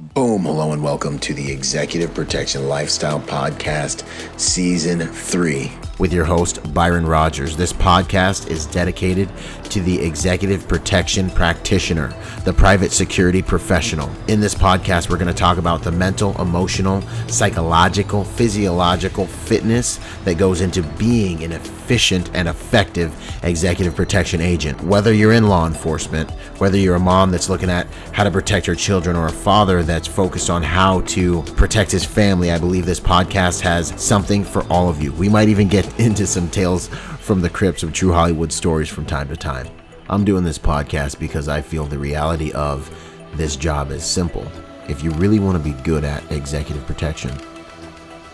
Boom, hello and welcome to the Executive Protection Lifestyle Podcast, Season 3. With your host, Byron Rodgers. This podcast is dedicated to the executive protection practitioner, the private security professional. In this podcast, we're going to talk about the mental, emotional, psychological, physiological fitness that goes into being an efficient and effective executive protection agent. Whether you're in law enforcement, whether you're a mom that's looking at how to protect her children, or a father that's focused on how to protect his family, I believe this podcast has something for all of you. We might even get into some tales from the crypts of true Hollywood stories from time to time. I'm doing this podcast because I feel the reality of this job is simple. If you really want to be good at executive protection,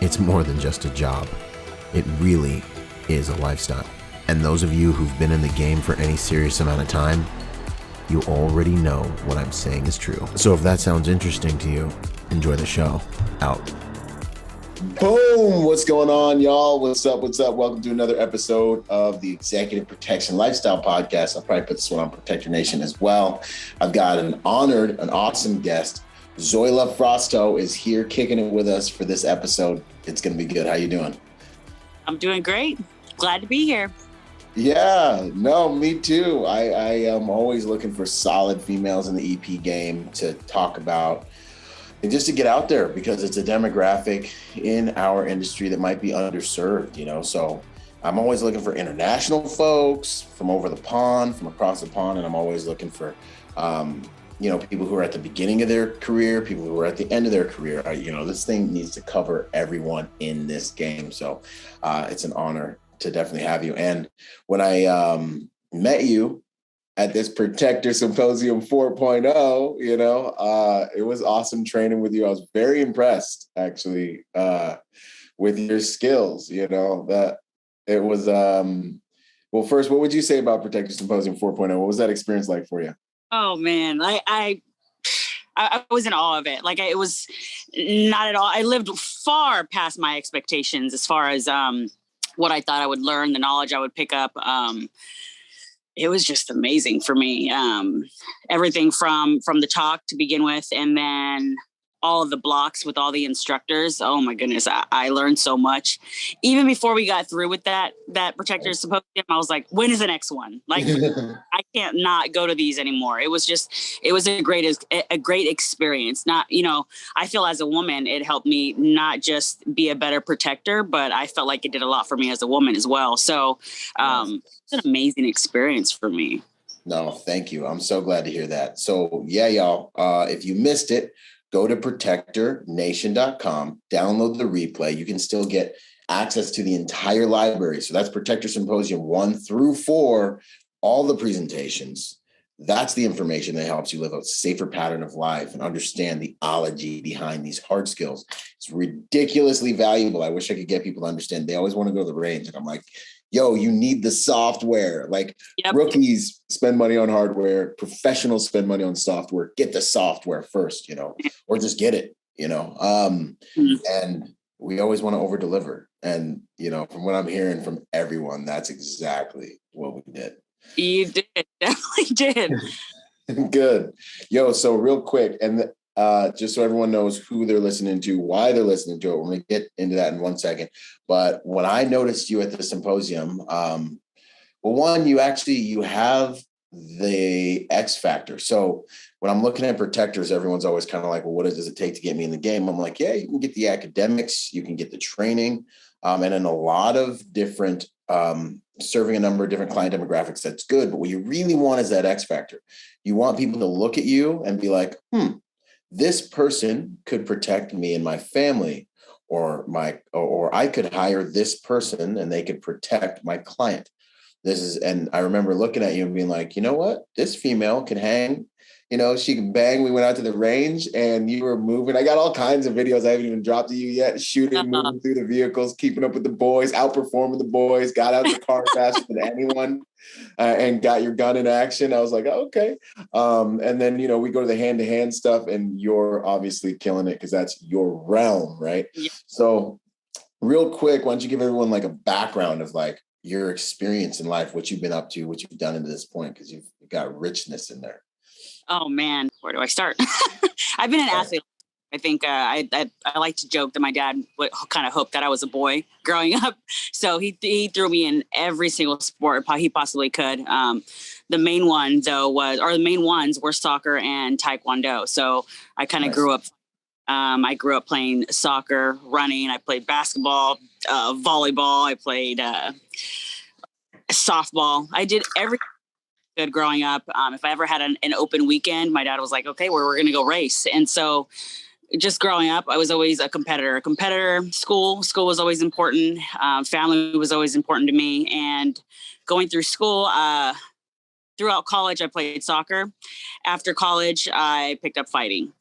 it's more than just a job. It really is a lifestyle. And those of you who've been in the game for any serious amount of time, you already know what I'm saying is true. So if that sounds interesting to you, enjoy the show. Out. Boom! What's going on, y'all? What's up? Welcome to another episode of the Executive Protection Lifestyle Podcast. I'll probably put this one on Protector Nation as well. I've got an awesome guest. Zoila Frausto is here kicking it with us for this episode. It's going to be good. How you doing? I'm doing great. Glad to be here. Yeah, no, me too. I am always looking for solid females in the EP game to talk about and just to get out there, because it's a demographic in our industry that might be underserved, so I'm always looking for international folks from over the pond, from across the pond. And I'm always looking for, people who are at the beginning of their career, people who are at the end of their career. This thing needs to cover everyone in this game. So it's an honor to definitely have you. And when I met you at this Protector Symposium 4.0, it was awesome training with you. I was very impressed, actually, with your skills. That it was, well, first, what would you say about Protector Symposium 4.0? What was that experience like for you? Oh, man, I was in awe of it. Like, it was not at all. I lived far past my expectations as far as what I thought I would learn, the knowledge I would pick up. It was just amazing for me. Everything from the talk to begin with, and then all of the blocks with all the instructors. Oh my goodness, I learned so much. Even before we got through with that Protector Symposium, I was like, when is the next one? Like, I can't not go to these anymore. It was a great experience. Not, I feel as a woman, it helped me not just be a better protector, but I felt like it did a lot for me as a woman as well. So it's an amazing experience for me. No, thank you. I'm so glad to hear that. So yeah, y'all, if you missed it, go to protectornation.com, download the replay. You can still get access to the entire library. So that's Protector Symposium 1 through 4, all the presentations. That's the information that helps you live a safer pattern of life and understand the ology behind these hard skills. It's ridiculously valuable. I wish I could get people to understand. They always want to go to the range. And I'm like, yo, you need the software. Like, yep. Rookies spend money on hardware. Professionals spend money on software. Get the software first, or just get it, And we always want to over deliver. And, from what I'm hearing from everyone, that's exactly what we did. You did. Definitely did. Good. Yo, so real quick, and just so everyone knows who they're listening to, why they're listening to it, we're going to get into that in 1 second. But when I noticed you at the symposium, well, one, you have the X factor. So when I'm looking at protectors, everyone's always kind of like, well, what does it take to get me in the game? I'm like, yeah, you can get the academics, you can get the training, and in a lot of different serving a number of different client demographics. That's good. But what you really want is that X factor. You want people to look at you and be like, this person could protect me and my family, or I could hire this person and they could protect my client. And I remember looking at you and being like, you know what? This female can hang, she can bang. We went out to the range and you were moving. I got all kinds of videos I haven't even dropped to you yet, shooting, moving through the vehicles, keeping up with the boys, outperforming the boys, got out the car faster than anyone, and got your gun in action. I was like, oh, okay. And then, we go to the hand-to-hand stuff and you're obviously killing it because that's your realm, right? Yeah. So real quick, why don't you give everyone like a background of like your experience in life, what you've been up to, what you've done to this point, because you've got richness in there. Oh man, where do I start? I've been an athlete I think I like to joke that my dad would kind of hoped that I was a boy growing up. So he threw me in every single sport he possibly could. The main one, though, the main ones were soccer and taekwondo. So I kind of grew up. I grew up playing soccer, running. I played basketball, volleyball. I played softball. I did everything good growing up. If I ever had an open weekend, my dad was like, okay, we're going to go race. And so just growing up, I was always a competitor. School was always important. Family was always important to me. And going through school, throughout college, I played soccer. After college, I picked up fighting.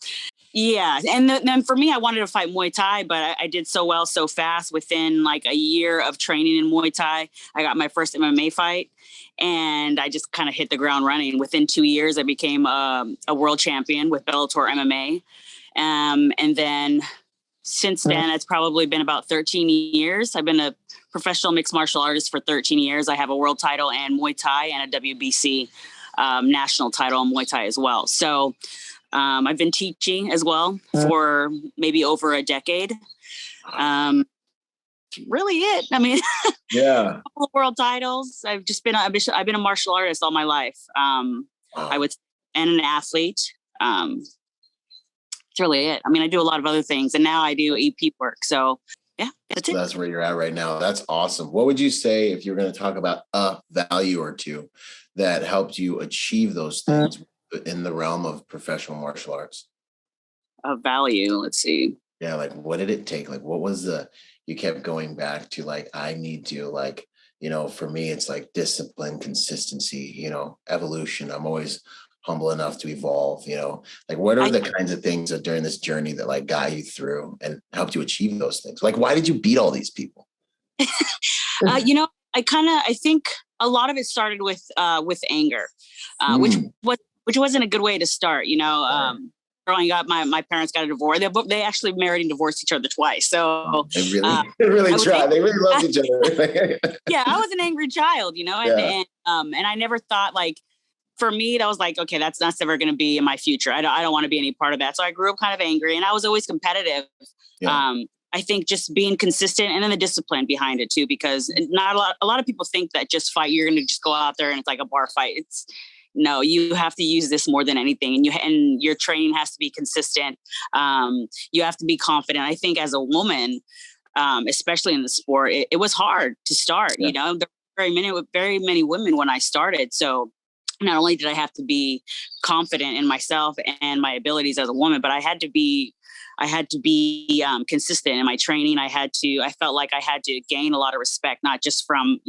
Yeah. And then for me, I wanted to fight Muay Thai, but I did so well so fast. Within like a year of training in Muay Thai, I got my first MMA fight, and I just kind of hit the ground running. Within 2 years, I became a world champion with Bellator MMA. And then since then, it's probably been about 13 years. I've been a professional mixed martial artist for 13 years. I have a world title in Muay Thai and a WBC national title in Muay Thai as well. So I've been teaching as well for maybe over a decade. Really it. I mean, yeah, a couple of world titles. I've been a martial artist all my life. And an athlete. It's really it. I mean, I do a lot of other things, and now I do EP work. So yeah, that's it. That's where you're at right now. That's awesome. What would you say if you're going to talk about a value or two that helped you achieve those things in the realm of professional martial arts? A value. Let's see. Yeah. Like, what did it take? Like, what was you kept going back to, like, I need to, like, for me, it's like discipline, consistency, evolution. I'm always humble enough to evolve, like, what are the kinds of things that during this journey that like got you through and helped you achieve those things? Like, why did you beat all these people? I think a lot of it started with anger, which wasn't a good way to start, growing up, my parents got a divorce. They actually married and divorced each other twice. So they really tried. They really loved each other. Yeah, I was an angry child, and I never thought, like, for me, that was like, okay, that's never going to be in my future. I don't want to be any part of that. So I grew up kind of angry, and I was always competitive. Yeah. I think just being consistent, and then the discipline behind it too, because a lot of people think that just fight, you're going to just go out there and it's like a bar fight. No, you have to use this more than anything. And your training has to be consistent. You have to be confident. I think as a woman, especially in the sport, it was hard to start. Yeah. There were very many women when I started. So not only did I have to be confident in myself and my abilities as a woman, but I had to be consistent in my training. I felt like I had to gain a lot of respect, not just from,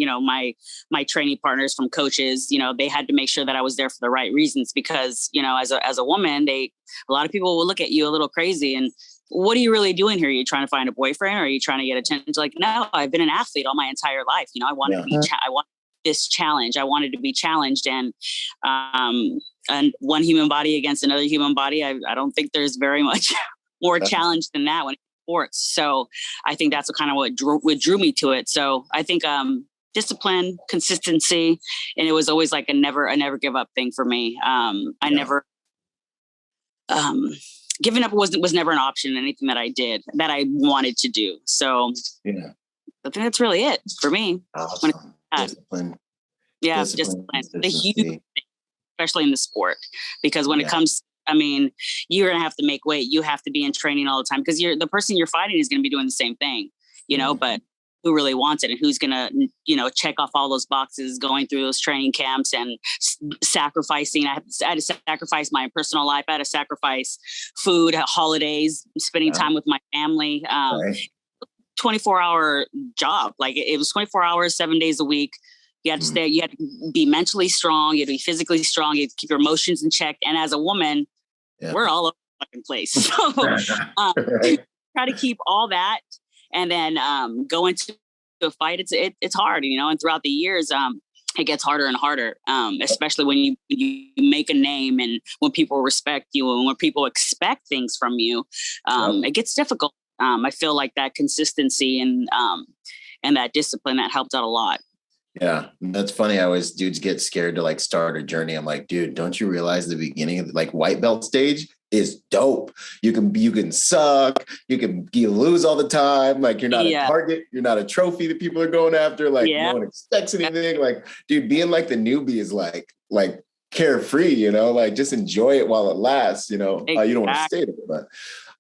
my training partners, from coaches. They had to make sure that I was there for the right reasons, because, as a woman, a lot of people will look at you a little crazy and, what are you really doing here? Are you trying to find a boyfriend, or are you trying to get attention? Like, no, I've been an athlete all my entire life. I wanted to be, I want this challenge. I wanted to be challenged, and one human body against another human body. I don't think there's very much more challenge than that when it's sports. So I think that's what drew me to it. So I think discipline, consistency, and it was always like a never give up thing for me. I never giving up was never an option in anything that I did that I wanted to do. So I think that's really it for me. Awesome. Discipline. Yeah, discipline. The huge thing, especially in the sport, because when it comes, you're going to have to make weight. You have to be in training all the time, because the person you're fighting is going to be doing the same thing, but who really wants it, and who's going to, check off all those boxes, going through those training camps and sacrificing. I had to sacrifice my personal life. I had to sacrifice food, holidays, spending time with my family. 24-hour job. Like, it was 24 hours, 7 days a week. You had to stay, you had to be mentally strong. You had to be physically strong. You had to keep your emotions in check. And as a woman, we're all over the fucking place. So try to keep all that, and then go into a fight. It's hard, and throughout the years, it gets harder and harder, especially when you make a name, and when people respect you, and when people expect things from you, it gets difficult. I feel like that consistency and that discipline, that helped out a lot. Yeah, that's funny. Dudes get scared to like start a journey. I'm like, dude, don't you realize the beginning of like white belt stage? is dope. You can suck, you lose all the time. Like, you're not a target, you're not a trophy that people are going after. Like, no one expects anything. Like, dude, being like the newbie is like carefree, you know, like just enjoy it while it lasts, you know. You don't want to stay there, but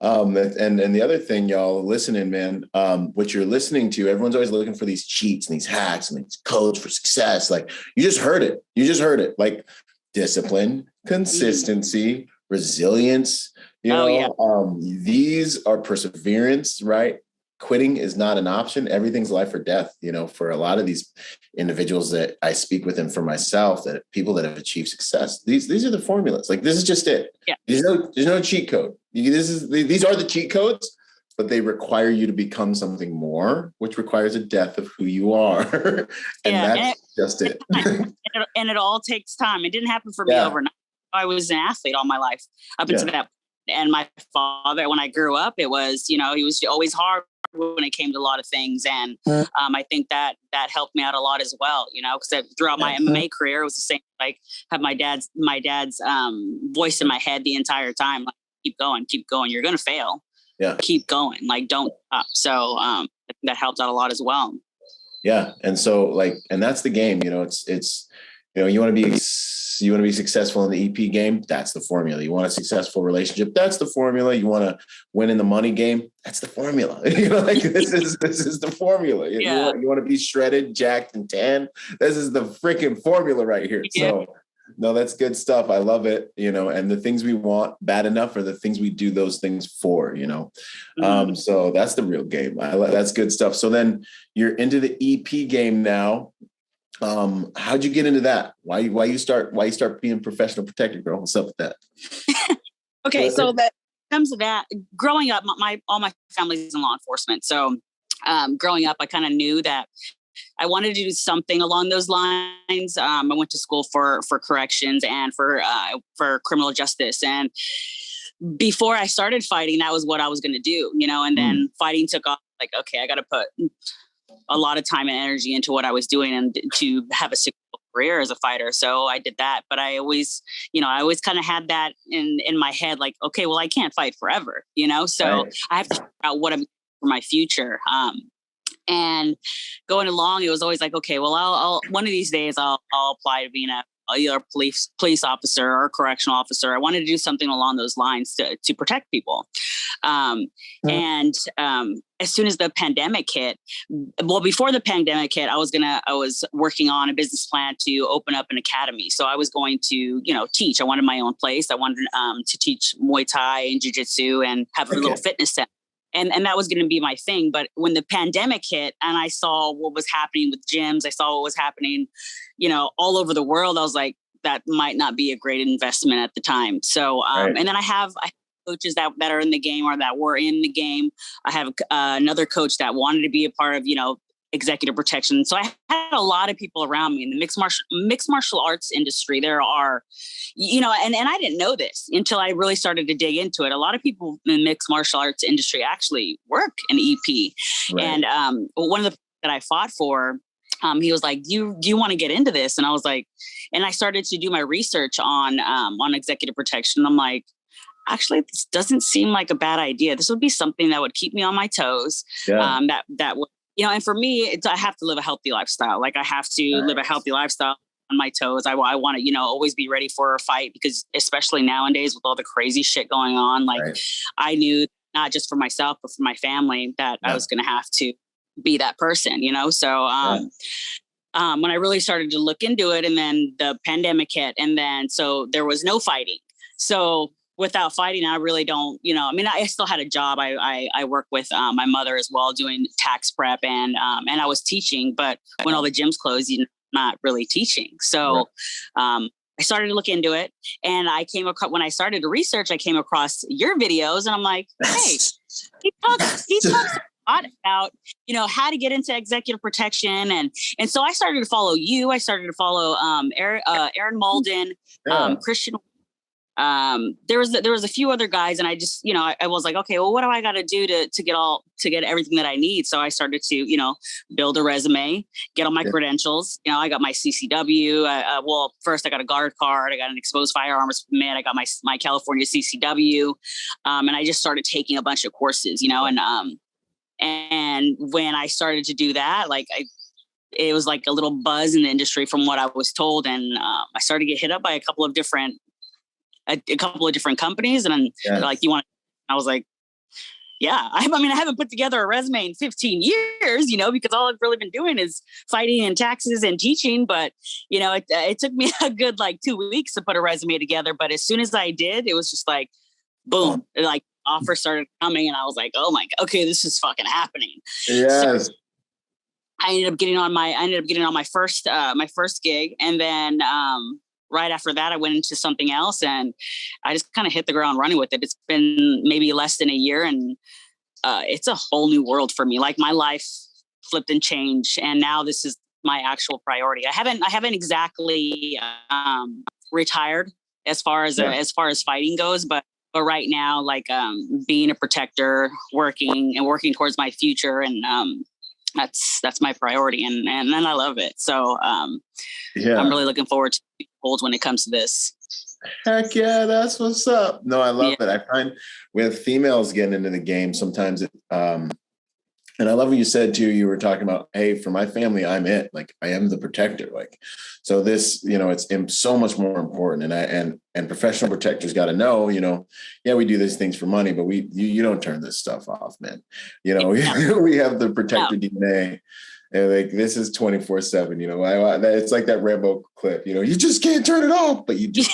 and the other thing, y'all listening, man, what you're listening to, everyone's always looking for these cheats and these hacks and these codes for success. Like, you just heard it. Like, discipline, consistency, resilience, you know, these are perseverance, right? Quitting is not an option. Everything's life or death, you know, for a lot of these individuals that I speak with, and for myself, that people that have achieved success, these are the formulas. Like, this is just it. Yeah. There's no cheat code. These are the cheat codes, but they require you to become something more, which requires a death of who you are. That's just it. And it all takes time. It didn't happen for me overnight. I was an athlete all my life up until that. And my father, when I grew up, it was, you know, he was always hard when it came to a lot of things. And I think that helped me out a lot as well, you know, because throughout my MMA career, it was the same, like, have my dad's voice in my head the entire time. Like, keep going. You're going to fail. Yeah. Keep going. Like, don't stop. So that helped out a lot as well. Yeah. And so, like, and that's the game, you know, it's, you know, you want to be successful in the EP game. That's the formula. You want a successful relationship. That's the formula. You want to win in the money game. That's the formula. You know, like, this is the formula. You want to be shredded, jacked, and tan. This is the freaking formula right here. Yeah. So, no, that's good stuff. I love it. You know, and the things we want bad enough are the things we do those things for, you know? So that's the real game. That's good stuff. So then you're into the EP game now. How'd you get into that? Why you start being a professional protector, girl? What's up with that? Okay. So that comes to that, growing up, all my family's in law enforcement. So, growing up, I kind of knew that I wanted to do something along those lines. I went to school for corrections and for criminal justice. And before I started fighting, that was what I was going to do, you know, and then fighting took off. Like, okay, I got to put a lot of time and energy into what I was doing and to have a successful career as a fighter. So I did that, but I always kind of had that in my head, like, okay, well, I can't fight forever, you know? So I have to figure out what I'm for my future. And going along, it was always like, okay, well, I'll one of these days I'll apply to being either a police officer or a correctional officer. I wanted to do something along those lines to protect people. And as soon as the pandemic hit, before the pandemic hit, I was working on a business plan to open up an academy. So I was going to, you know, teach. I wanted my own place. I wanted to teach Muay Thai and Jiu-Jitsu and have a little fitness center. And that was going to be my thing. But when the pandemic hit and I saw what was happening with gyms, I saw what was happening, you know, all over the world, I was like, that might not be a great investment at the time. So, and then I have coaches that are in the game or that were in the game. I have another coach that wanted to be a part of, you know, executive protection. So I had a lot of people around me in the mixed martial arts industry. There are, you know, and I didn't know this until I really started to dig into it. A lot of people in the mixed martial arts industry actually work in EP. Right. And one of the that I fought for, he was like, do you want to get into this? And I was like, and I started to do my research on executive protection. I'm like, actually, this doesn't seem like a bad idea. This would be something that would keep me on my toes. Yeah. That would, you know, and for me, I have to live a healthy lifestyle. Like, I have to live a healthy lifestyle on my toes. I want to, you know, always be ready for a fight, because especially nowadays with all the crazy shit going on, like I knew not just for myself, but for my family that I was going to have to be that person, you know? So, when I really started to look into it, and then the pandemic hit, and then, so there was no fighting. So without fighting, I really don't, you know, I mean, I still had a job. I work with my mother as well, doing tax prep, and I was teaching, but when all the gyms closed, you're not really teaching. So, I started to look into it, and when I started to research, I came across your videos, and I'm like, hey, he talks a lot about, you know, how to get into executive protection. And so I started to follow you. I started to follow Aaron Malden, Christian, there was a few other guys, and I just, I was like, okay, well, what do I got to do to get everything that I need? So I started to, build a resume, get all my credentials. I got my CCW. Well, first I got a guard card. I got an exposed firearms permit. I got my California CCW. And I just started taking a bunch of courses, and when I started to do that, it was like a little buzz in the industry from what I was told. And I started to get hit up by a couple of different companies. And they're like, you want to, I was like, yeah, I haven't put together a resume in 15 years, because all I've really been doing is fighting and taxes and teaching. But, it took me a good 2 weeks to put a resume together. But as soon as I did, it was just like, boom, offers started coming. And I was like, oh my God, okay, this is fucking happening. Yes. So I ended up getting on my first gig. And then, right after that, I went into something else, and I just kind of hit the ground running with it. It's been maybe less than a year, and it's a whole new world for me. My life flipped and changed, and now this is my actual priority. I haven't exactly retired as far as fighting goes, but right now, being a protector, working towards my future, and that's my priority, and I love it. So I'm really looking forward to holds when it comes to this. Heck yeah, that's what's up. No, I love it. I find with females getting into the game, sometimes it and I love what you said too. You were talking about, hey, for my family, I'm it. I am the protector. So this, it's so much more important. And professional protectors got to know, we do these things for money, but you don't turn this stuff off, man. We have the protector DNA. And this is 24/7, it's like that Rambo clip, you just can't turn it off, but you just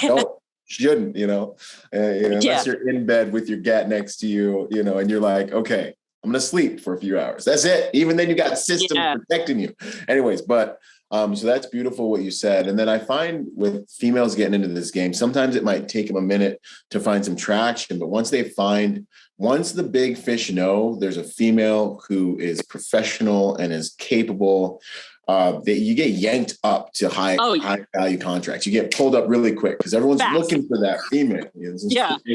shouldn't, unless you're in bed with your gat next to you, and you're like, okay, I'm going to sleep for a few hours. That's it. Even then you got systems protecting you. Anyways, but so that's beautiful what you said. And then I find with females getting into this game, sometimes it might take them a minute to find some traction, but once the big fish know there's a female who is professional and is capable, you get yanked up to high value contracts. You get pulled up really quick because everyone's looking for that female. Is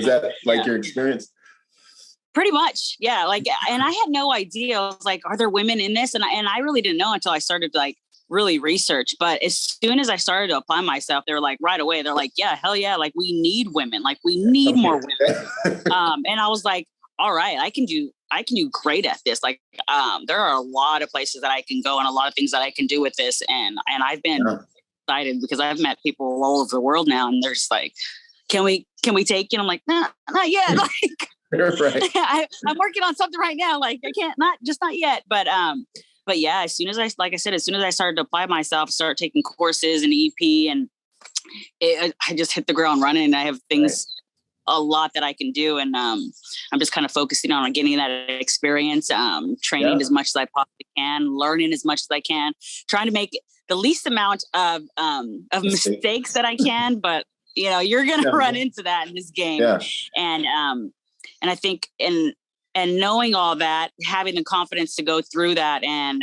that your experience? Pretty much. Yeah. And I had no idea. I was like, are there women in this? And I really didn't know until I started to really research. But as soon as I started to apply myself, they were right away. They're like, yeah, hell yeah. We need women. We need more women. And I was like, all right, I can do great at this. There are a lot of places that I can go and a lot of things that I can do with this. And I've been excited because I've met people all over the world now, and they're just like, can we take you? And I'm like, nah, not yet. Right. I'm working on something right now. I can't, not yet. But yeah, as soon as I started to apply myself, start taking courses in EP, and I just hit the ground running. And I have things, a lot that I can do. And I'm just kind of focusing on getting that experience, training as much as I possibly can, learning as much as I can, trying to make the least amount of mistakes that I can. But, you're going to run into that in this game. Yeah. And I think in knowing all that, having the confidence to go through that, and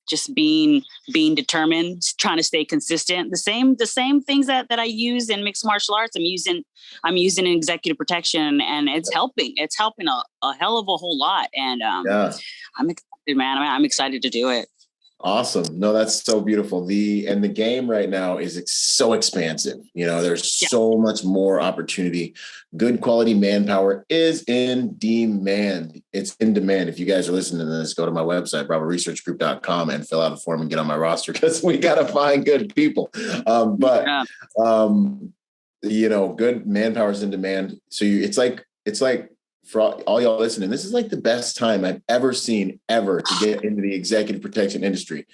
just being determined, trying to stay consistent, the same things that I use in mixed martial arts, I'm using in executive protection, and it's helping a hell of a whole lot. And I'm excited, man. I'm excited to do it. Awesome. No, that's so beautiful. The game right now is so expansive. There's so much more opportunity. Good quality manpower is in demand. It's in demand. If you guys are listening to this, go to my website, bravoresearchgroup.com, and fill out a form and get on my roster, because we got to find good people. Good manpower is in demand. So it's like, for all y'all listening, this is the best time I've ever seen to get into the executive protection industry.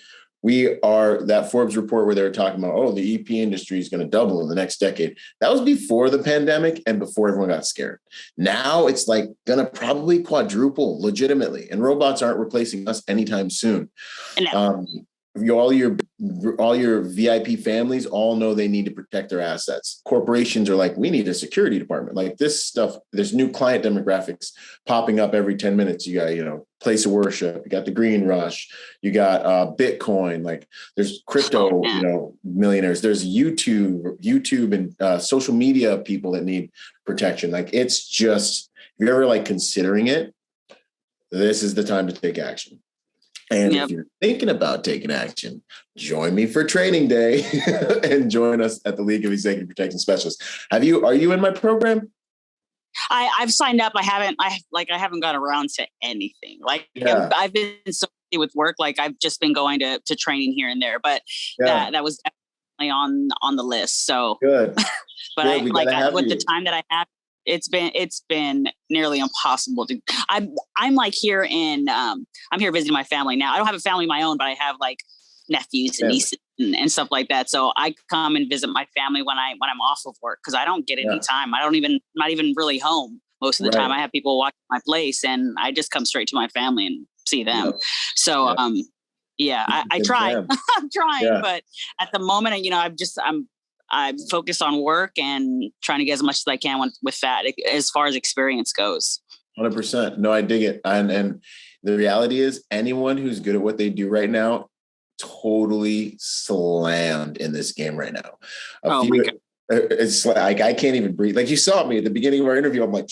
We are that Forbes report where they were talking about, the EP industry is going to double in the next decade. That was before the pandemic and before everyone got scared. Now it's going to probably quadruple legitimately, and robots aren't replacing us anytime soon. all your VIP families all know they need to protect their assets. Corporations are like, we need a security department. Like this stuff, there's new client demographics popping up every 10 minutes. You got, place of worship, you got the green rush, you got Bitcoin, like there's crypto, millionaires, there's YouTube and social media people that need protection. Like it's just, if you're ever like considering it, this is the time to take action. And if you're thinking about taking action, join me for training day and join us at the League of Executive Protection Specialists. Are you in my program? I've signed up. I haven't got around to anything. I've been so busy with work. Like I've just been going to training here and there, but that was definitely on the list. So good. But with the time that I have, it's been nearly impossible to. I'm like here I'm here visiting my family now. I don't have a family of my own, but I have like nephews and nieces and stuff like that. So I come and visit my family when I'm off of work because I don't get any time. I'm not even really home most of the time. I have people watching my place, and I just come straight to my family and see them. Yep. So I try. I'm trying, but at the moment, I'm focused on work and trying to get as much as I can with that as far as experience goes. 100%. No, I dig it. And the reality is anyone who's good at what they do right now, totally slammed in this game right now. My God. It's like, I can't even breathe. Like you saw me at the beginning of our interview. I'm like,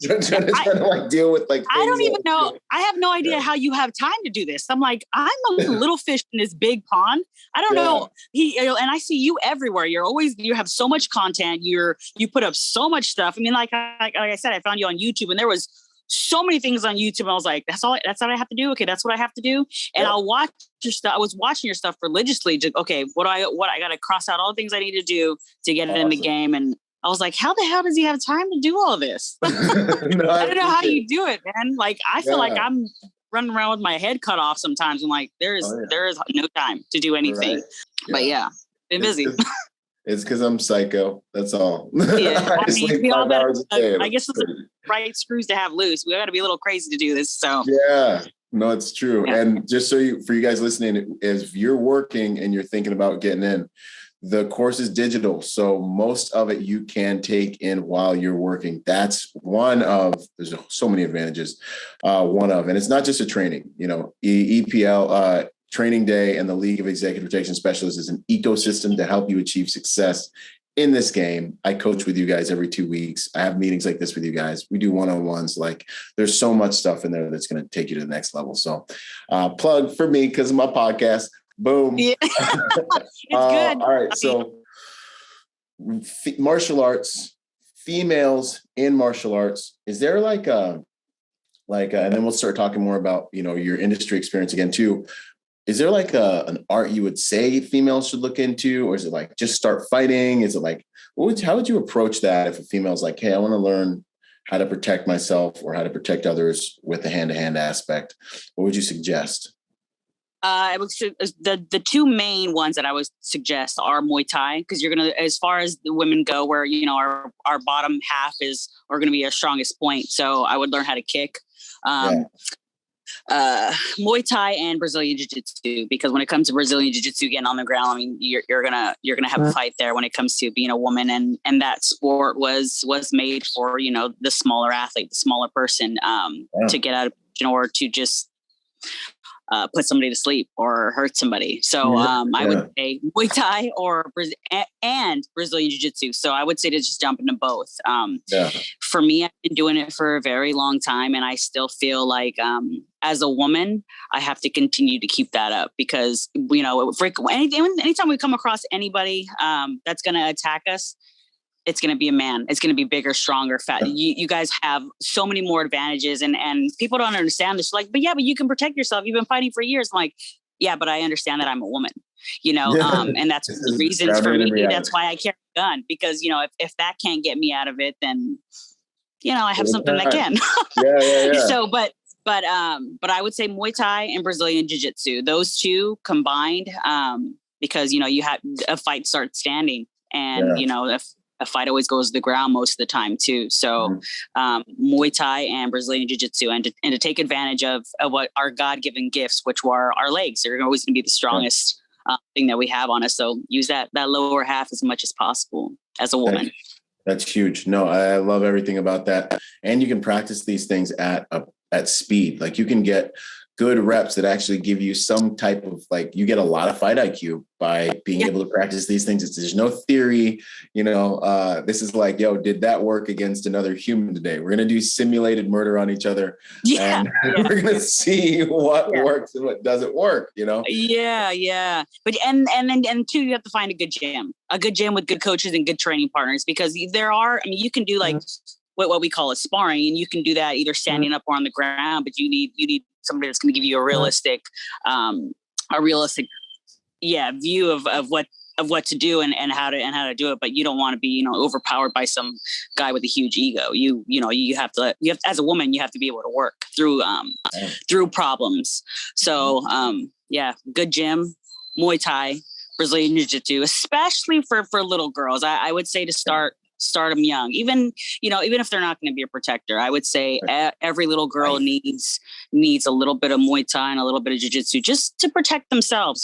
trying to deal with like, I don't even know. I have no idea how you have time to do this. I'm like, I'm a little fish in this big pond. I don't know. And I see you everywhere. You have so much content. You put up so much stuff. I mean, like I said, I found you on YouTube and there was so many things on YouTube. And I was like, that's what I have to do. Okay. That's what I have to do. And I'll watch your stuff. I was watching your stuff religiously. What I got to cross out all the things I need to do to get it in the game. And I was like, how the hell does he have time to do all this? I don't know how you do it, man. Like, I feel like I'm running around with my head cut off sometimes. I'm like, there is no time to do anything, but been busy. It's because I'm psycho. That's all. Yeah, we all better. I guess it's the right screws to have loose. We got to be a little crazy to do this. So no, it's true. Yeah. And just for you guys listening, if you're working and you're thinking about getting in, the course is digital. So most of it you can take in while you're working. That's there's so many advantages. And it's not just a training, EPL, Training Day and the League of Executive Protection Specialists is an ecosystem to help you achieve success in this game. I coach with you guys every 2 weeks. I have meetings like this with you guys. We do one-on-ones. Like there's so much stuff in there that's going to take you to the next level. So plug for me because of my podcast. Boom. Yeah. It's good. All right. So martial arts, females in martial arts, is there and then we'll start talking more about, your industry experience again too. Is there like an art you would say females should look into, or is it like just start fighting? Is it like, how would you approach that if a female's like, hey, I want to learn how to protect myself or how to protect others with the hand-to-hand aspect? What would you suggest? The two main ones that I would suggest are Muay Thai, because you're going to, as far as the women go, where, our bottom half are going to be our strongest point. So I would learn how to kick. Muay Thai and Brazilian Jiu-Jitsu, because when it comes to Brazilian Jiu-Jitsu getting on the ground, I mean, you're gonna have a fight there when it comes to being a woman, and that sport was made for, the smaller athlete, the smaller person, to get out of position or to just put somebody to sleep or hurt somebody. So I would say Muay Thai and Brazilian Jiu-Jitsu. So I would say to just jump into both. For me, I've been doing it for a very long time, and I still feel like as a woman, I have to continue to keep that up because, anytime we come across anybody that's going to attack us, it's going to be a man. It's going to be bigger, stronger, fat. You guys have so many more advantages, and people don't understand this. Like, but you can protect yourself. You've been fighting for years. I'm like, yeah, but I understand that I'm a woman, and that's the reasons for me. That's why I carry a gun, because, if that can't get me out of it, then, I have something that can. So, but I would say Muay Thai and Brazilian Jiu-Jitsu, those two combined, because, you have a fight starts standing, and, a fight always goes to the ground most of the time too. So Muay Thai and Brazilian Jiu-Jitsu, and to take advantage of what our God-given gifts, which were our legs. They're always going to be the strongest thing that we have on us. So use that lower half as much as possible as a woman. That's huge. No, I love everything about that. And you can practice these things at speed. Like you can get good reps that actually give you some type of, like, you get a lot of fight IQ by being able to practice these things. There's no theory, this is like, yo, did that work against another human today? We're going to do simulated murder on each other. And we're going to see what works and what doesn't work, Yeah. But, and two, you have to find a good gym with good coaches and good training partners, because you can do like what we call a sparring, and you can do that either standing up or on the ground, but you need somebody that's going to give you a realistic view of what to do and how to do it. But you don't want to be, overpowered by some guy with a huge ego. You have to, as a woman, you have to be able to work through problems. So, good gym, Muay Thai, Brazilian Jiu-Jitsu, especially for little girls. I would say to start them young, even if they're not going to be a protector. I would say every little girl needs a little bit of Muay Thai and a little bit of Jiu-Jitsu just to protect themselves,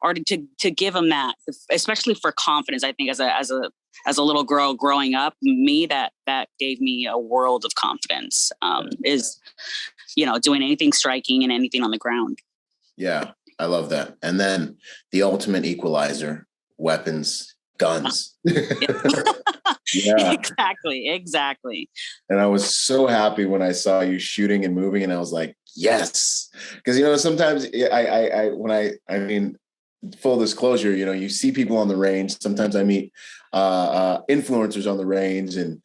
or to give them that, especially for confidence. I think as a little girl growing up, that gave me a world of confidence, is, doing anything striking and anything on the ground. Yeah, I love that. And then the ultimate equalizer, weapons. Guns. Exactly. And I was so happy when I saw you shooting and moving, and I was like, yes. Because, sometimes full disclosure, you see people on the range. Sometimes I meet influencers on the range and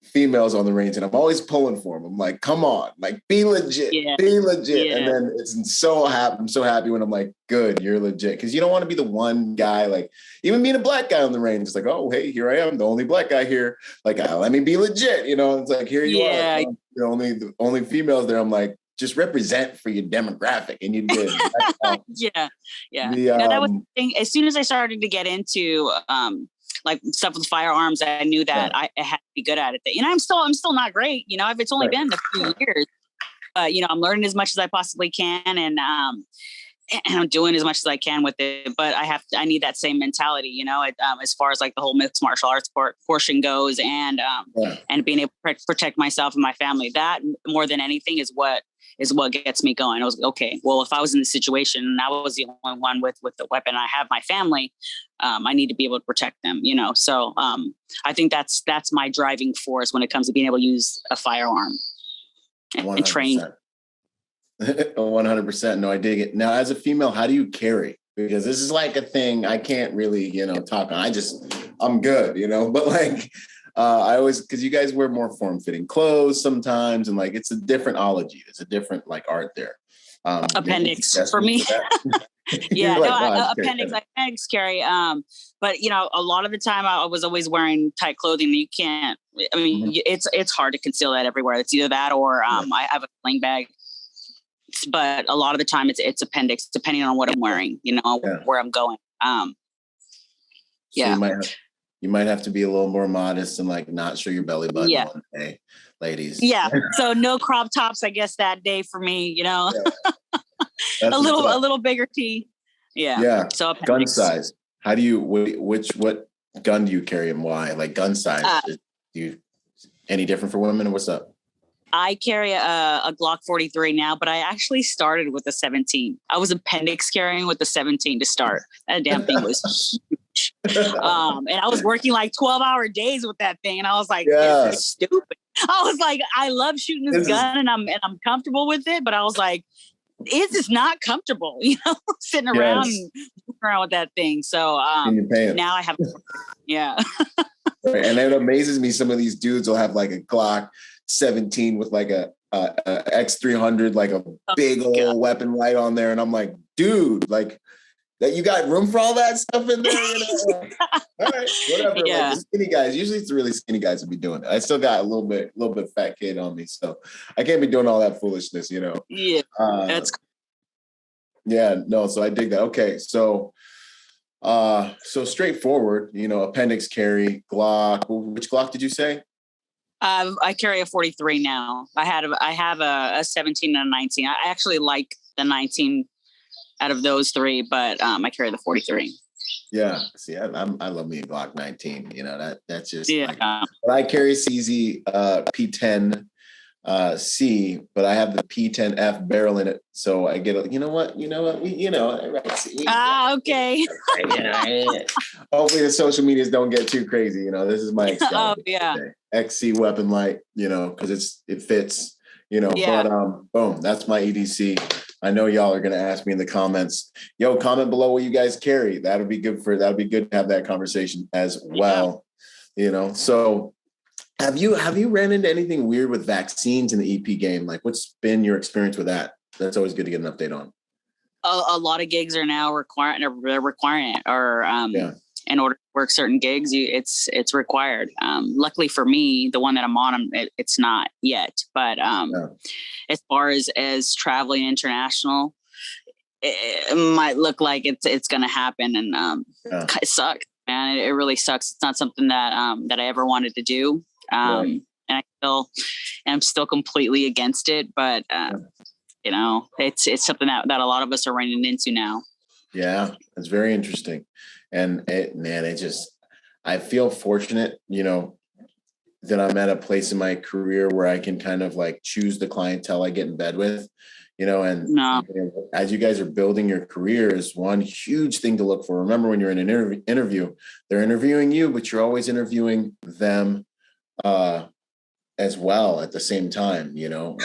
females on the range, and I'm always pulling for them. I'm like, come on, like, be legit. Yeah. And then I'm so happy when I'm like, good, you're legit. Because you don't want to be the one guy, like, even being a black guy on the range, it's like, oh, hey, here I am, the only black guy here. Like, let me be legit. It's like, here you are. The only females there. I'm like, just represent for your demographic, and you did. Yeah. That was the thing. As soon as I started to get into like stuff with firearms, I knew that I had to be good at it. I'm still not great. It's only been a few years. I'm learning as much as I possibly can, and I'm doing as much as I can with it. But I need that same mentality, as far as like the whole mixed martial arts portion goes, and being able to protect myself and my family. That more than anything is what gets me going. I was like, okay, well, if I was in this situation and I was the only one with the weapon, I have my family, I need to be able to protect them, So I think that's my driving force when it comes to being able to use a firearm and train. 100%. No, I dig it. Now, as a female, how do you carry? Because this is like a thing I can't really, talk on. I'm good, but like, I always, because you guys wear more form-fitting clothes sometimes, and like it's a different ology. It's a different like art there. Appendix for me. Appendix carry. But a lot of the time I was always wearing tight clothing. You can't. I mean, it's hard to conceal that everywhere. It's either that or I have a sling bag. But a lot of the time it's appendix, depending on what I'm wearing. Where I'm going. So you might have to be a little more modest and like not show your belly button one day, ladies. Yeah. So no crop tops, I guess, that day for me, a little bigger tee. Yeah. Yeah. So gun size. How do you, what gun do you carry and why? Like gun size, any different for women? What's up? I carry a Glock 43 now, but I actually started with a 17. I was appendix carrying with the 17 to start. That damn thing was huge. And I was working like 12-hour days with that thing. And I was like, this is stupid. I was like, I love shooting this gun and I'm comfortable with it. But I was like, it's just not comfortable, sitting around and moving around with that thing. So now I have, Right. And it amazes me. Some of these dudes will have like a Glock 17 with like a X300, like a big old weapon right on there. And I'm like, dude, like that you got room for all that stuff in there? Like, all right, whatever. Yeah. Like the skinny guys, usually it's the really skinny guys will be doing it. I still got a little bit fat kid on me. So I can't be doing all that foolishness, Yeah. That's yeah, no, so I dig that. Okay. So So straightforward, appendix carry, Glock. Which Glock did you say? I carry a 43 now. I have a 17 and a 19. I actually like the 19 out of those three, but I carry the 43. Yeah. See, I love me a Glock 19. That's just like, but I carry CZ P10 C, but I have the P10F barrel in it, so I get a. Okay. Hopefully the social medias don't get too crazy. This is my oh yeah. XC weapon light. Because it fits. Yeah. But boom, that's my EDC. I know y'all are gonna ask me in the comments. Yo, comment below what you guys carry. That'll be good to have that conversation as well. Yeah. So. Have you ran into anything weird with vaccines in the EP game? Like, what's been your experience with that? That's always good to get an update on. A lot of gigs are now requiring it, or in order to work certain gigs, it's required. Luckily for me, the one that I'm on, it's not yet. But as far as traveling international, it might look like it's going to happen, and it sucks, man. It really sucks. It's not something that I ever wanted to do. Right. And I'm still completely against it, but it's something that a lot of us are running into now. Yeah, it's very interesting. And I feel fortunate, that I'm at a place in my career where I can kind of like choose the clientele I get in bed with, as you guys are building your careers, one huge thing to look for. Remember, when you're in an interview, they're interviewing you, but you're always interviewing them as well at the same time. You're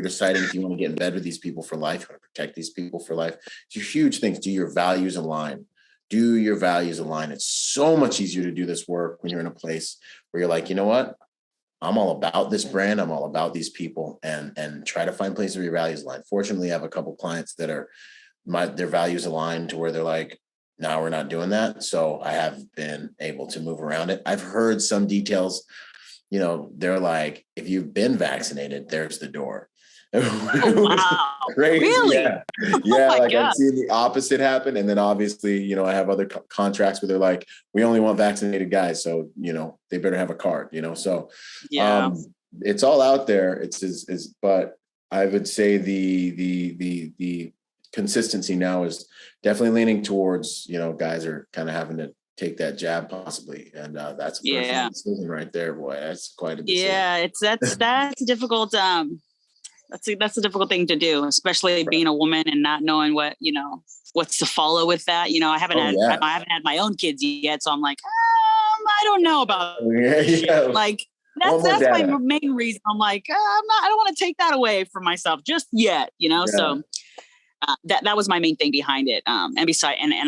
deciding if you want to get in bed with these people for life, you want to protect these people for life. It's huge things. Do your values align? It's so much easier to do this work when you're in a place where you're like, you know what? I'm all about this brand. I'm all about these people, and try to find places where your values align. Fortunately, I have a couple clients that are their values aligned to where they're like, no, we're not doing that. So I have been able to move around it. I've heard some details, they're like, if you've been vaccinated, there's the door. Oh, wow. Crazy. Really? Yeah. God. I've seen the opposite happen. And then obviously, I have other contracts where they're like, we only want vaccinated guys. So, they better have a card, so it's all out there. But I would say the consistency now is definitely leaning towards, guys are kind of having to take that jab possibly. And that's a personal decision right there, boy. That's quite a decision. Yeah, that's difficult. That's a difficult thing to do, especially being a woman and not knowing what's to follow with that. I haven't had my own kids yet. So I'm like, I don't know about like, that's my main reason. I'm like, I don't want to take that away from myself just yet, so that was my main thing behind it. And I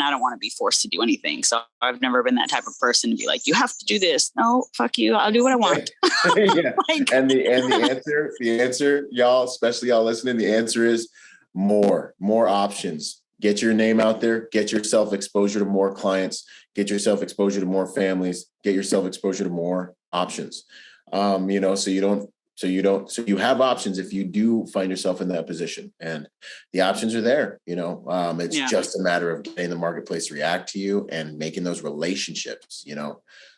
don't want to be forced to do anything. So I've never been that type of person to be like, you have to do this. No, fuck you. I'll do what I want. Yeah. And the answer, y'all, especially y'all listening, the answer is more options. Get your name out there, get yourself exposure to more clients, get yourself exposure to more families, get yourself exposure to more options. So you have options if you do find yourself in that position, and the options are there. It's just a matter of getting the marketplace to react to you and making those relationships.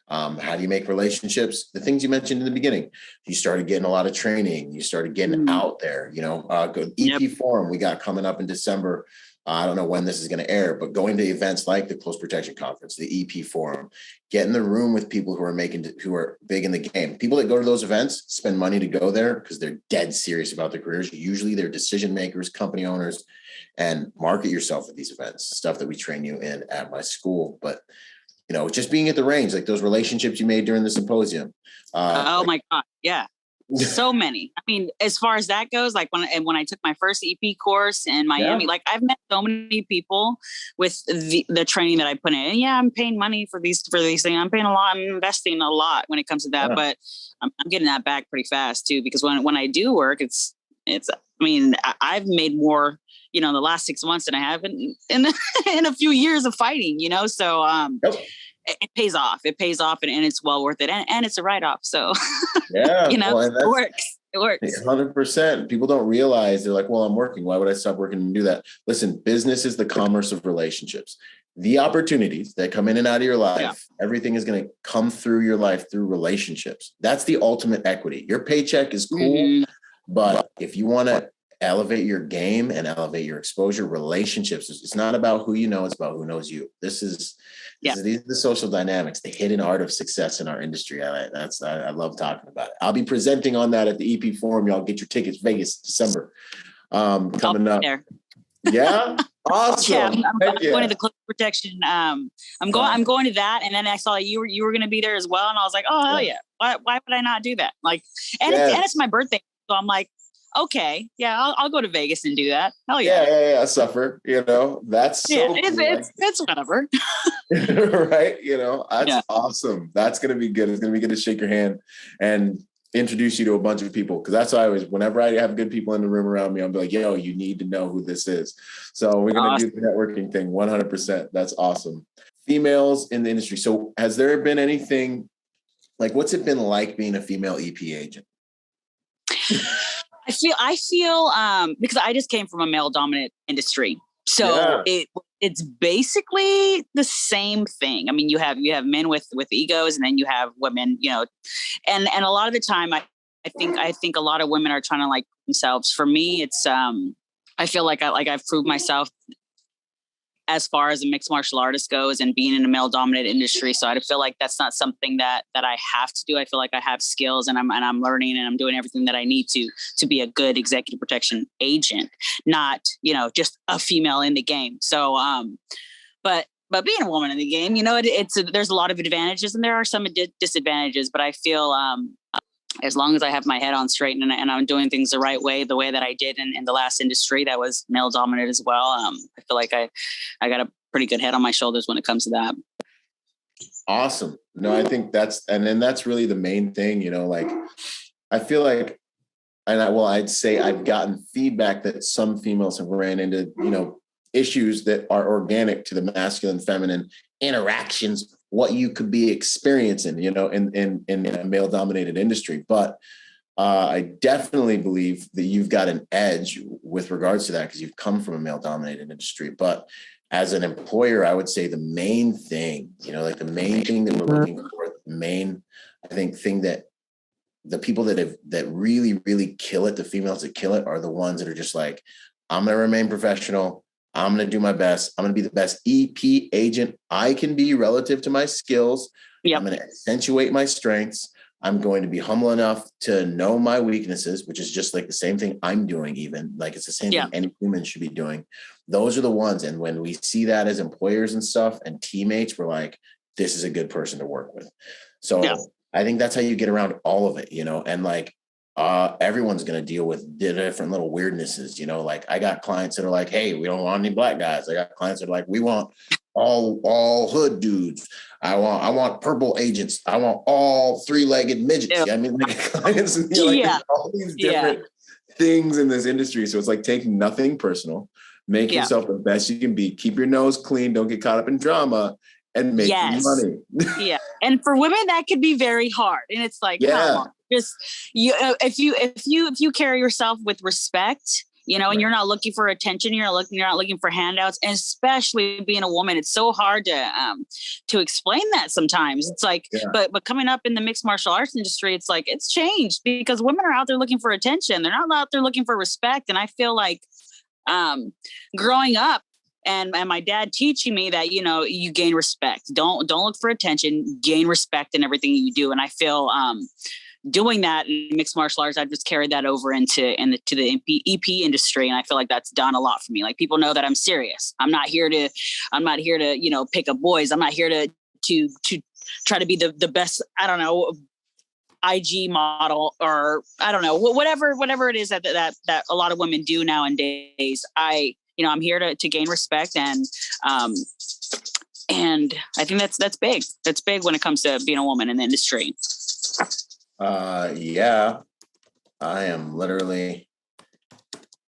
How do you make relationships? The things you mentioned in the beginning. You started getting a lot of training. You started getting out there. EP Forum we got coming up in December. I don't know when this is going to air, but going to events like the Close Protection Conference, the EP Forum, get in the room with people who are big in the game. People that go to those events spend money to go there because they're dead serious about their careers. Usually they're decision makers, company owners, and market yourself at these events, stuff that we train you in at my school. But, just being at the range, like those relationships you made during the symposium. My God. Yeah. So many. I mean, as far as that goes, like when I took my first EP course in Miami, like I've met so many people with the training that I put in. And yeah, I'm paying money for these things. I'm paying a lot. I'm investing a lot when it comes to that, but I'm getting that back pretty fast too, because when I do work, it's. I mean, I've made more, the last 6 months than I have in a few years of fighting. So it pays off. And it's well worth it, and it's a write-off. So it works. It works. 100%. People don't realize, they're like, well, I'm working. Why would I stop working and do that? Listen, business is the commerce of relationships. The opportunities that come in and out of your life, everything is going to come through your life through relationships. That's the ultimate equity. Your paycheck is cool, but if you want to elevate your game and elevate your exposure, relationships, it's not about who you know, it's about who knows you. These are the social dynamics, the hidden art of success in our industry. I love talking about it. I'll be presenting on that at the EP Forum. Y'all get your tickets, Vegas, December, coming up. There. Yeah. Awesome. Yeah, I'm going to the close protection. I'm going to that, and then I saw you were going to be there as well, and I was like, oh hell yeah! Why would I not do that? Like, and it's my birthday, so I'm like, okay, yeah, I'll go to Vegas and do that. Hell yeah! Yeah. Suffer, that's so cool. It's whatever. Right? That's awesome. That's gonna be good. It's gonna be good to shake your hand and introduce you to a bunch of people, because that's why whenever I have good people in the room around me, I'll be like, yo, you need to know who this is. So we're going to do the networking thing 100%. That's awesome. Females in the industry. So has there been anything, like, what's it been like being a female EP agent? I feel because I just came from a male dominant industry. So it's basically the same thing. I mean, you have men with egos, and then you have women, and a lot of the time I think a lot of women are trying to like themselves. For me, it's I feel like I've proved myself as far as a mixed martial artist goes, and being in a male dominated industry. So I feel like that's not something that I have to do. I feel like I have skills, and I'm learning, and I'm doing everything that I need to be a good executive protection agent, not, just a female in the game. So, but being a woman in the game, there's a lot of advantages, and there are some disadvantages, but I feel, as long as I have my head on straight and I'm doing things the right way, the way that I did in the last industry that was male dominated as well. I feel like I got a pretty good head on my shoulders when it comes to that. Awesome. No, I think that's really the main thing, like, I feel like, I'd say I've gotten feedback that some females have ran into, issues that are organic to the masculine feminine interactions, what you could be experiencing, in a male dominated industry. But I definitely believe that you've got an edge with regards to that, because you've come from a male dominated industry. But as an employer, I would say the main thing, the main thing that we're looking for, I think thing that the people that really, really kill it, the females that kill it, are the ones that are just like, I'm going to remain professional. I'm going to do my best. I'm going to be the best EP agent I can be relative to my skills. Yep. I'm going to accentuate my strengths. I'm going to be humble enough to know my weaknesses, which is just like the same thing I'm doing, even like it's the same thing any human should be doing. Those are the ones. And when we see that as employers and stuff and teammates, we're like, this is a good person to work with. So I think that's how you get around all of it, and like, everyone's going to deal with different little weirdnesses, like I got clients that are like, hey, we don't want any black guys. I got clients that are like, we want all hood dudes. I want purple agents. I want all 3-legged midgets. I mean, like clients, all these different things in this industry. So it's like taking nothing personal, make yourself the best you can be, keep your nose clean, don't get caught up in drama, and make money. And for women, that could be very hard. And it's like, come on. Just if you carry yourself with respect, and you're not looking for attention, you're not looking for handouts, and especially being a woman, it's so hard to explain that sometimes. It's like, but coming up in the mixed martial arts industry, it's like, it's changed because women are out there looking for attention. They're not out there looking for respect. And I feel like, growing up, and my dad teaching me that, you gain respect. Don't look for attention, gain respect in everything you do. And I feel, doing that in mixed martial arts, I've just carried that over into the EP industry. And I feel like that's done a lot for me. Like, people know that I'm serious. I'm not here to, pick up boys. I'm not here to try to be the best, I don't know, IG model, or I don't know, whatever it is that a lot of women do nowadays. I'm here to gain respect, and I think that's big. That's big when it comes to being a woman in the industry. I am literally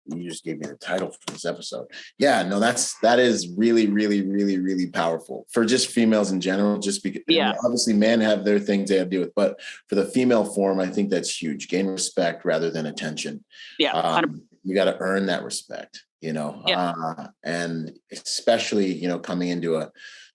You just gave me the title for this episode. Yeah, no, that is really, really, really, really powerful for just females in general. Just because, obviously, men have their things they have to deal with, but for the female form, I think that's huge. Gain respect rather than attention. Yeah, you got to earn that respect. And especially coming into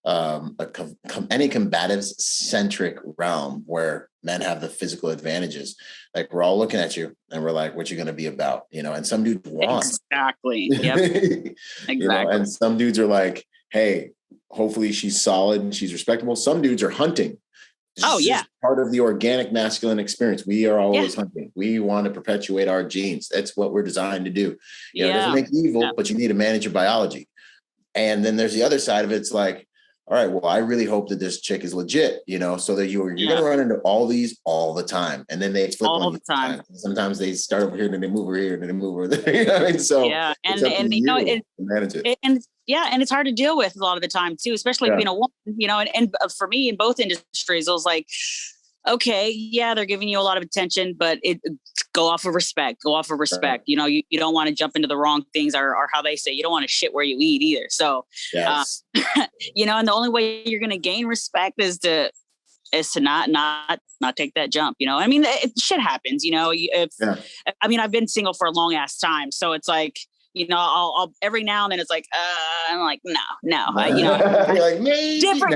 any combatives centric realm where men have the physical advantages. Like, we're all looking at you and we're like, what you going to be about, and some dudes want. Exactly. Yep. Exactly. And some dudes are like, hey, hopefully she's solid and she's respectable. Some dudes are hunting. It's part of the organic masculine experience. We are always hunting. We want to perpetuate our genes. That's what we're designed to do. It doesn't make you evil, but you need to manage your biology. And then there's the other side of it. It's like, all right, well, I really hope that this chick is legit, so that you're going to run into all these all the time. And then they flip all the time. Sometimes they start over here and then they move over here and then they move over there. You know what I mean? So and manage it. And it's hard to deal with a lot of the time too, especially being a woman, and for me in both industries, I was like, okay, they're giving you a lot of attention, but go off of respect. Right. You don't want to jump into the wrong things or how they say, you don't want to shit where you eat either. So, yes. And the only way you're going to gain respect is to not take that jump, I mean, shit happens, I've been single for a long ass time. So it's like, I'll every now and then it's like, I'm like, no, you're like, maybe different,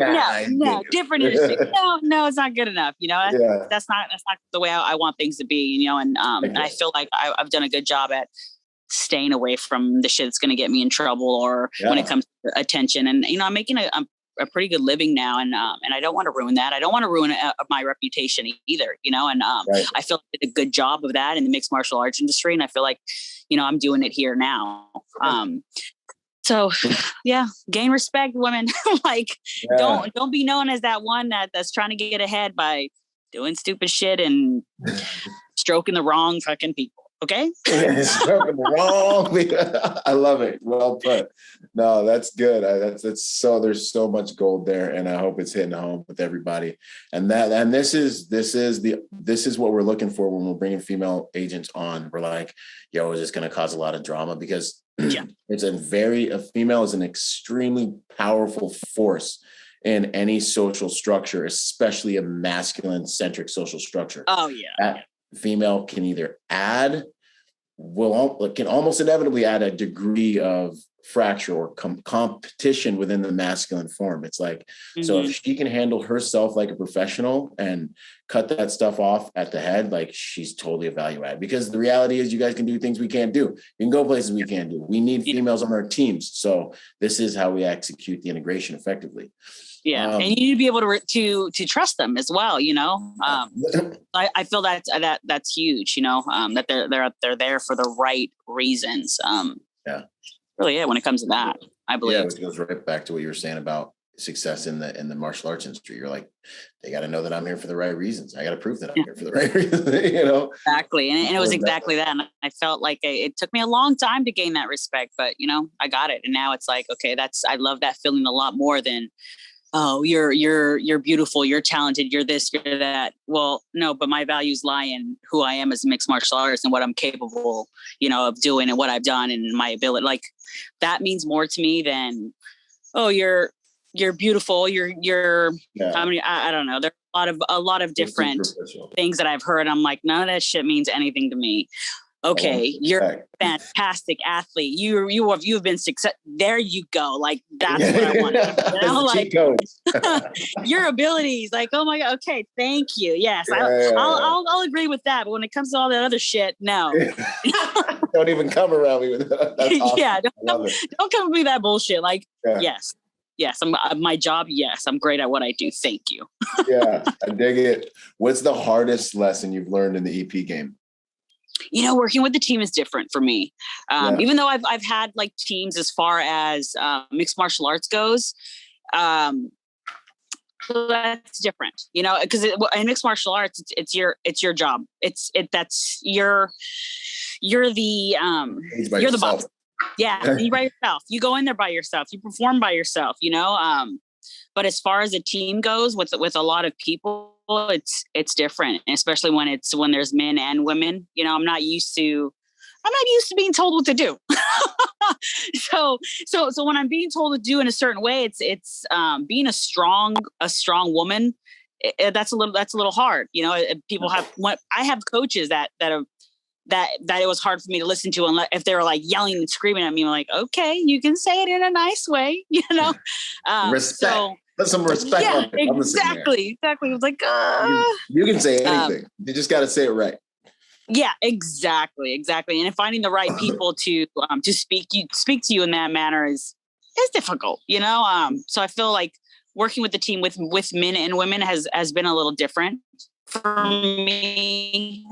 different industry. No, it's not good enough. That's not the way I want things to be, and I feel like I've done a good job at staying away from the shit that's going to get me in trouble or when it comes to attention. And, I'm making a pretty good living now. And I don't want to ruin that. I don't want to ruin my reputation either, right. I feel like I did a good job of that in the mixed martial arts industry. And I feel like, I'm doing it here now. So gain respect, women. Don't be known as that one that's trying to get ahead by doing stupid shit and stroking the wrong fucking people. Okay. Stroking the wrong. I love it. Well put. No, that's good. That's so, there's so much gold there, and I hope it's hitting home with everybody. And this is what we're looking for when we're bringing female agents on. We're like, is this going to cause a lot of drama? Because a female is an extremely powerful force in any social structure, especially a masculine centric social structure. Oh yeah. That female can either can almost inevitably add a degree of fracture or competition within the masculine form. It's like, so if she can handle herself like a professional and cut that stuff off at the head, like, she's totally a value add, because the reality is you guys can do things we can't do. You can go places we can't do. We need females on our teams. So this is how we execute the integration effectively. Yeah. And you need to be able to trust them as well. I feel that's huge, that they're there for the right reasons. Really, when it comes to that, I believe. Yeah, it goes right back to what you were saying about success in the martial arts industry. You're like, they got to know that I'm here for the right reasons. I got to prove that I'm here for the right reasons, Exactly. And it was exactly that. And I felt like it took me a long time to gain that respect, but I got it. And now it's like, okay, I love that feeling a lot more than, oh, you're beautiful, you're talented, you're this, you're that. Well, no, but my values lie in who I am as a mixed martial artist and what I'm capable, of doing and what I've done and my ability. Like, that means more to me than, oh, you're beautiful. I mean, I don't know. There's a lot of different things that I've heard. I'm like, none of that shit means anything to me. Okay, you're a fantastic athlete. You've been success. There you go. Like, that's what I want. Your abilities. Like, oh my God. Okay, thank you. Yes, I'll agree with that. But when it comes to all that other shit, no. Don't even come around me with that. That's awesome. Don't come with me that bullshit. Like, yes, I'm my job. Yes, I'm great at what I do. Thank you. Yeah, I dig it. What's the hardest lesson you've learned in the EP game? Working with the team is different for me. Even though I've had like teams as far as mixed martial arts goes, that's different, because in mixed martial arts, it's your job. You're the boss. Yeah. You by yourself, you go in there by yourself, you perform by yourself, but as far as a team goes with a lot of people, it's different, especially when there's men and women. I'm not used to I'm not used to being told what to do. So when I'm being told to do in a certain way, it's being a strong woman. That's a little hard. You know, I have coaches that it was hard for me to listen to, unless if they were like yelling and screaming at me. I'm like, okay, you can say it in a nice way, you know. Respect. So, put some respect yeah, on it. exactly. It was like, you can say anything. You just got to say it right. Yeah, exactly. And finding the right people to speak to you in that manner is difficult, you know. So I feel like working with the team with men and women has been a little different for me,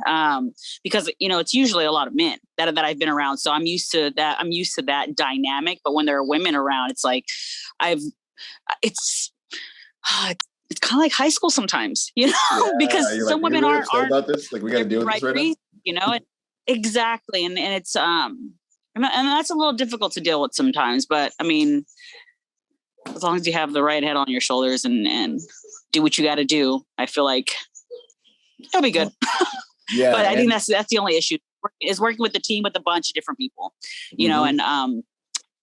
because, you know, it's usually a lot of men that I've been around. So I'm used to that dynamic. But when there are women around, it's like it's kind of like high school sometimes, you know, because some women aren't about this. Like, we got to deal with this right now. You know, exactly. And it's, and that's a little difficult to deal with sometimes, but I mean, as long as you have the right head on your shoulders and do what you got to do, I feel like it'll be good. Yeah. But I think that's the only issue, is working with the team with a bunch of different people, you know, and,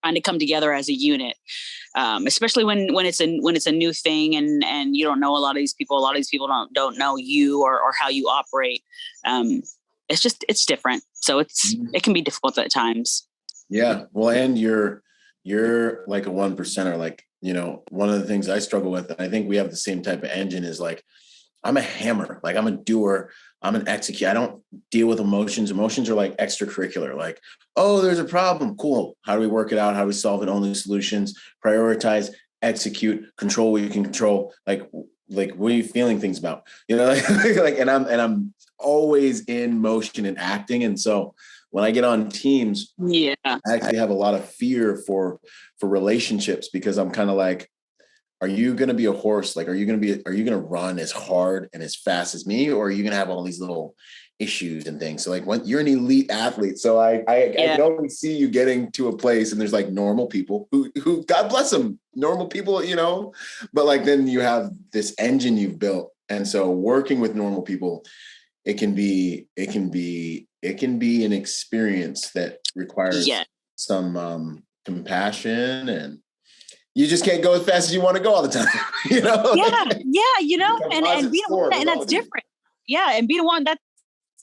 trying to come together as a unit, especially when it's a new thing and you don't know a lot of these people don't know you or how you operate. It's different. So it can be difficult at times. Yeah. Well, and you're like a 1%er. Like, you know, one of the things I struggle with, and I think we have the same type of engine, is like, I'm a hammer. Like, I'm a doer. I'm an executor. I don't deal with emotions. Emotions are like extracurricular. Like, oh, there's a problem. Cool. How do we work it out? How do we solve it? Only solutions, prioritize, execute, control what you can control. Like what are you feeling things about? You know, like, and I'm always in motion and acting. And so when I get on teams, I actually have a lot of fear for relationships, because I'm kind of like, are you going to be a horse? Like, are you going to run as hard and as fast as me? Or are you going to have all these little issues and things? So like, when you're an elite athlete, so I can only see you getting to a place, and there's like normal people who God bless them, normal people, you know, but like, then you have this engine you've built. And so working with normal people, it can be an experience that requires some compassion, and you just can't go as fast as you want to go all the time, you know? Yeah, you know, and being a woman, and that's different. Yeah, and being a woman,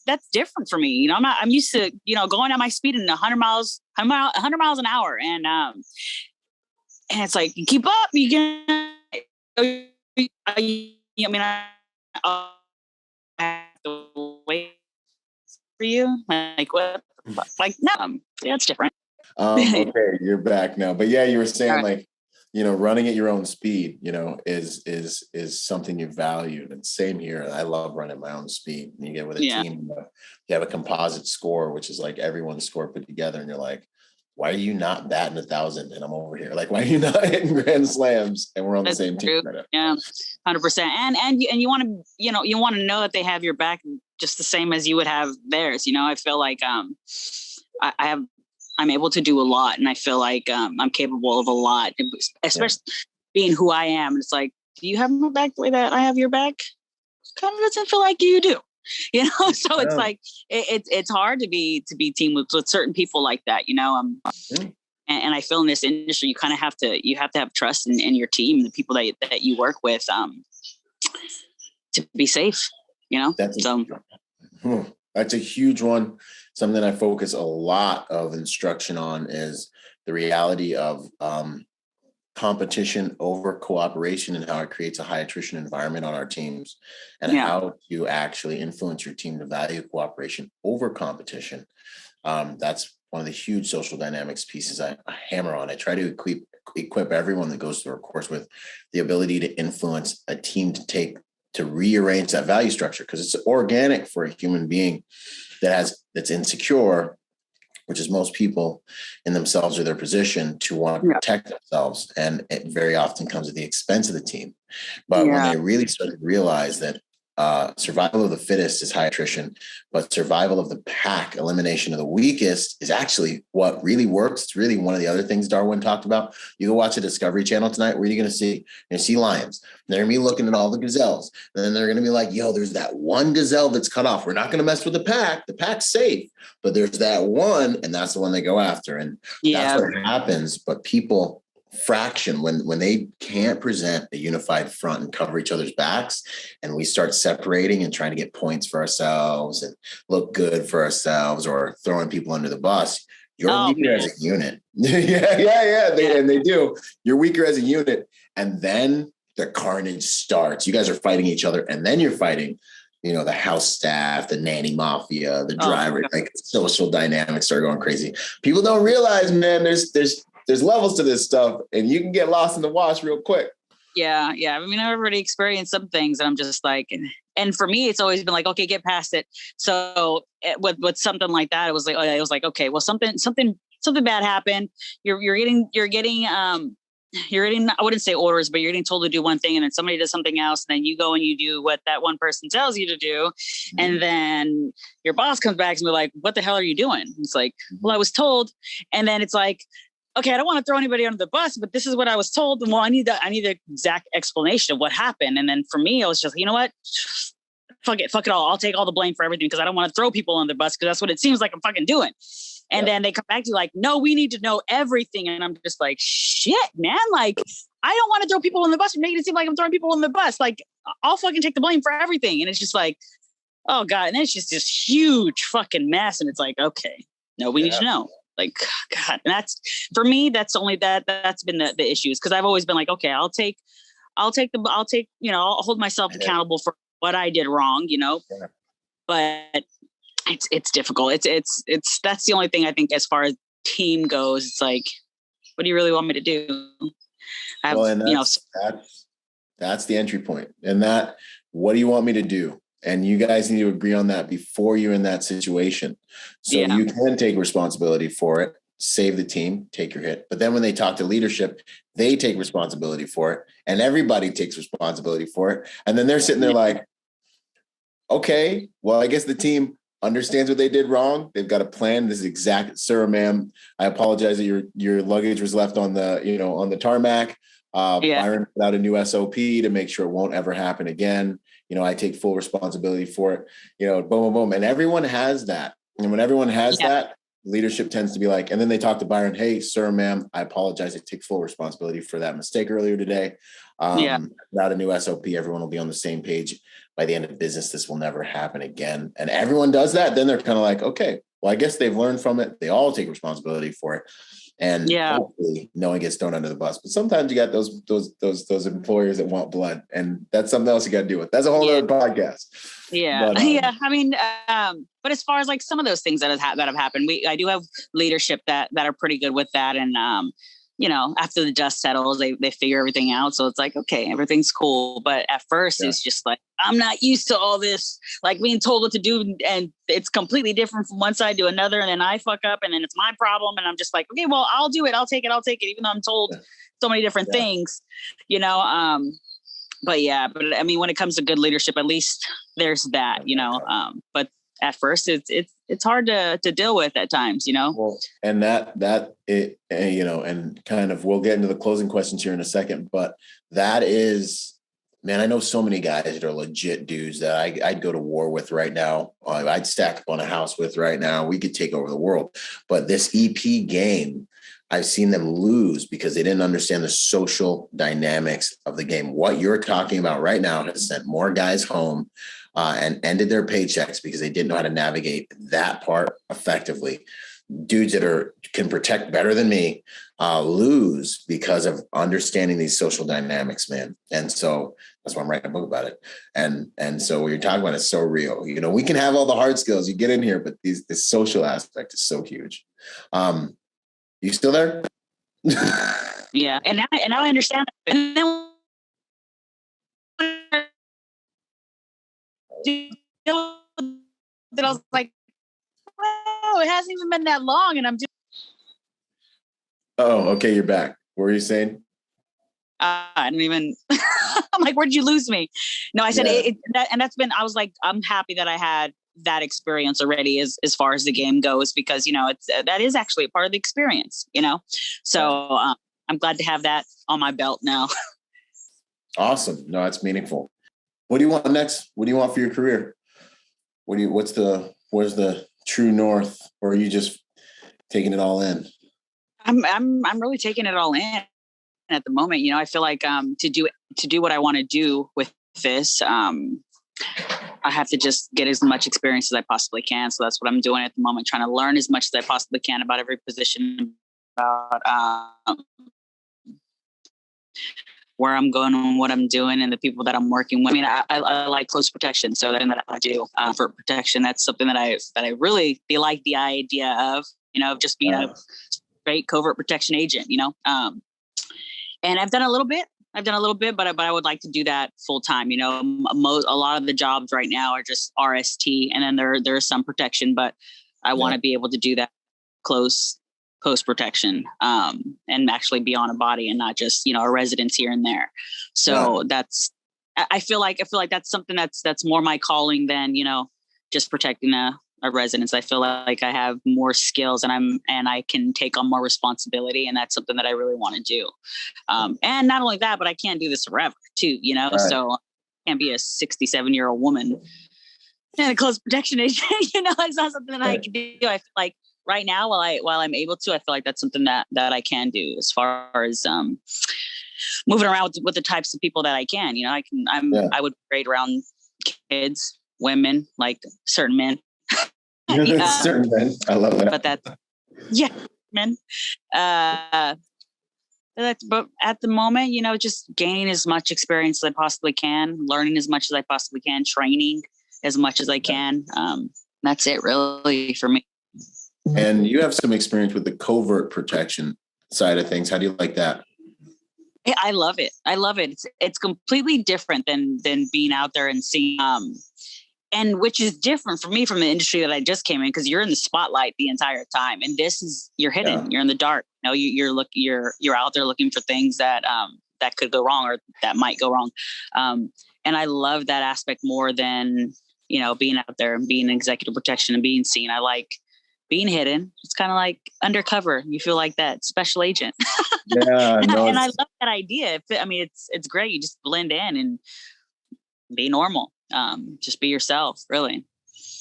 that's different for me. You know, I'm used to, you know, going at my speed in 100 miles an hour, and it's like, you keep up, you can. I have to wait for you. Like, what? Like, no, yeah, it's different. Okay, you're back now. But yeah, you were saying, like, you know, running at your own speed, you know, is something you value. And same here. I love running my own speed. And you get with a team, you have a composite score, which is like everyone's score put together. And you're like, why are you not batting 1,000? And I'm over here. Like, why are you not hitting grand slams? And we're on the same team right now. Yeah, 100%. And you want to, you know that they have your back just the same as you would have theirs. You know, I feel like I'm able to do a lot, and I feel like I'm capable of a lot, especially being who I am. It's like, do you have my back the way that I have your back? Kind of doesn't feel like you do, you know. So it's like it's hard to be team with certain people like that, you know. And I feel in this industry, you kind of have to have trust in your team, the people that you work with, to be safe, you know. That's a huge one. Something I focus a lot of instruction on is the reality of competition over cooperation, and how it creates a high attrition environment on our teams, and how you actually influence your team to value cooperation over competition. That's one of the huge social dynamics pieces I hammer on. I try to equip everyone that goes through our course with the ability to influence a team to rearrange that value structure, because it's organic for a human being that's insecure, which is most people in themselves or their position, to want to protect themselves. And it very often comes at the expense of the team. But when they really start to realize that survival of the fittest is high attrition, but survival of the pack, elimination of the weakest, is actually what really works. It's really one of the other things Darwin talked about. You go watch the Discovery Channel tonight. What are you going to see? You're going to see lions. They're going to be looking at all the gazelles. And then they're going to be like, yo, there's that one gazelle that's cut off. We're not going to mess with the pack. The pack's safe. But there's that one, and that's the one they go after. And that's what happens. But people fraction when they can't present a unified front and cover each other's backs, and we start separating and trying to get points for ourselves and look good for ourselves or throwing people under the bus, you're weaker as a unit. They do. You're weaker as a unit, and then the carnage starts. You guys are fighting each other, and then you're fighting, you know, the house staff, the nanny mafia, the driver, like social dynamics start going crazy. People don't realize, man, there's levels to this stuff, and you can get lost in the wash real quick. Yeah. I mean, I've already experienced some things, and I'm just like, and for me, it's always been like, okay, get past it. So with something like that, it was like, okay, well, something bad happened. You're getting, I wouldn't say orders, but you're getting told to do one thing, and then somebody does something else, and then you go and you do what that one person tells you to do. Mm-hmm. And then your boss comes back and be like, what the hell are you doing? It's like, well, I was told. And then it's like, okay, I don't want to throw anybody under the bus, but this is what I was told. Well, I need the exact explanation of what happened. And then for me, I was just, you know what? Fuck it all. I'll take all the blame for everything because I don't want to throw people under the bus because that's what it seems like I'm fucking doing. And then they come back to you like, no, we need to know everything. And I'm just like, shit, man. Like, I don't want to throw people on the bus. You're making it seem like I'm throwing people on the bus. Like, I'll fucking take the blame for everything. And it's just like, oh God. And then it's just this huge fucking mess. And it's like, okay, no, we need to know. Like, God, and that's for me. That's only that's been the issues, because I've always been like, okay, I'll take, you know, I'll hold myself accountable for what I did wrong, you know. Yeah. But it's difficult. It's that's the only thing I think as far as team goes. It's like, what do you really want me to do? That's the entry point. And that, what do you want me to do? And you guys need to agree on that before you're in that situation. So you can take responsibility for it, save the team, take your hit. But then when they talk to leadership, they take responsibility for it, and everybody takes responsibility for it. And then they're sitting there like, okay, well, I guess the team understands what they did wrong. They've got a plan. This is exact, sir, ma'am, I apologize that your luggage was left on the tarmac. Byron put out a new SOP to make sure it won't ever happen again. You know, I take full responsibility for it, you know, boom, boom, boom. And everyone has that. And when everyone has that, leadership tends to be like, and then they talk to Byron, hey, sir, ma'am, I apologize. I take full responsibility for that mistake earlier today. Without a new SOP, everyone will be on the same page. By the end of business, this will never happen again. And everyone does that. Then they're kind of like, okay, well, I guess they've learned from it. They all take responsibility for it. And hopefully no one gets thrown under the bus. But sometimes you got those employers that want blood, and that's something else you got to deal with. That's a whole other podcast. Yeah. But, I mean, but as far as like some of those things that have happened, I do have leadership that are pretty good with that. And, you know, after the dust settles, they figure everything out. So it's like, okay, everything's cool. But at first it's just like, I'm not used to all this, like being told what to do. And it's completely different from one side to another. And then I fuck up and then it's my problem. And I'm just like, okay, well, I'll do it. I'll take it. Even though I'm told so many different things, you know? But I mean, when it comes to good leadership, at least there's that, you know, but at first it's hard to deal with at times, you know? Well, and you know, and kind of, we'll get into the closing questions here in a second, but that is, man, I know so many guys that are legit dudes that I'd go to war with right now. I'd stack up on a house with right now. We could take over the world. But this EP game, I've seen them lose because they didn't understand the social dynamics of the game. What you're talking about right now has sent more guys home and ended their paychecks because they didn't know how to navigate that part effectively. Dudes that can protect better than me lose because of understanding these social dynamics, man. And so that's why I'm writing a book about it. And so what you're talking about is so real. You know, we can have all the hard skills you get in here, but this social aspect is so huge. You still there? Yeah. And now I understand. And then that I was like, oh, it hasn't even been that long. And I'm just. Oh, okay. You're back. What were you saying? I don't even. I'm like, where did you lose me? No, I said I was like, I'm happy that I had that experience already as far as the game goes, because, that is actually a part of the experience, so I'm glad to have that on my belt now. Awesome. No, it's meaningful. What do you want next? What do you want for your career? Where's the true north, or are you just taking it all in? I'm really taking it all in at the moment. I feel like to do what I want to do with this, I have to just get as much experience as I possibly can. So that's what I'm doing at the moment, trying to learn as much as I possibly can about every position, about where I'm going and what I'm doing and the people that I'm working with. I mean, I like close protection. So that I do for protection. That's something that I really like the idea of, just being a straight covert protection agent, and I've done a little bit, but I would like to do that full time. A lot of the jobs right now are just RST, and then there's some protection, but I want to be able to do that close post protection, and actually be on a body and not just, a residence here and there. So I feel like that's something that's more my calling than, just protecting a residence. I feel like I have more skills and I can take on more responsibility, and that's something that I really want to do. And not only that, but I can't do this forever too, right. So I can't be a 67-year-old woman and a close protection agent. It's not something that I can do. I feel like right now, while I'm able to, I feel like that's something that I can do as far as moving around with the types of people that I can. I would grade around kids, women, like certain men. Certain men. I love that. But that's men. But at the moment, just gaining as much experience as I possibly can, learning as much as I possibly can, training as much as I can. That's it really for me. And you have some experience with the covert protection side of things. How do you like that? I love it. It's completely different than being out there and seeing, and which is different for me from the industry that I just came in, because you're in the spotlight the entire time, and this is, you're hidden, you're in the dark. You're out there looking for things that could go wrong or that might go wrong. And I love that aspect more than, being out there and being in executive protection and being seen. I like being hidden. It's kind of like undercover. You feel like that special agent. Yeah, and I love that idea. I mean, it's great. You just blend in and be normal. Just be yourself, really.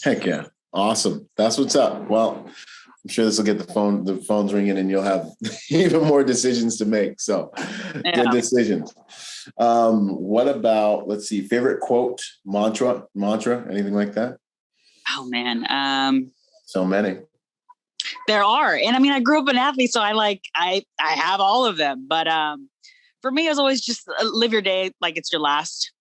Heck yeah. Awesome. That's what's up. Well, I'm sure this will get the phone's ringing and you'll have even more decisions to make. So good decisions. What about, let's see, favorite quote, mantra, anything like that? Oh man. So many. There are. And I mean, I grew up an athlete, so I have all of them. But for me, it was always just live your day like it's your last.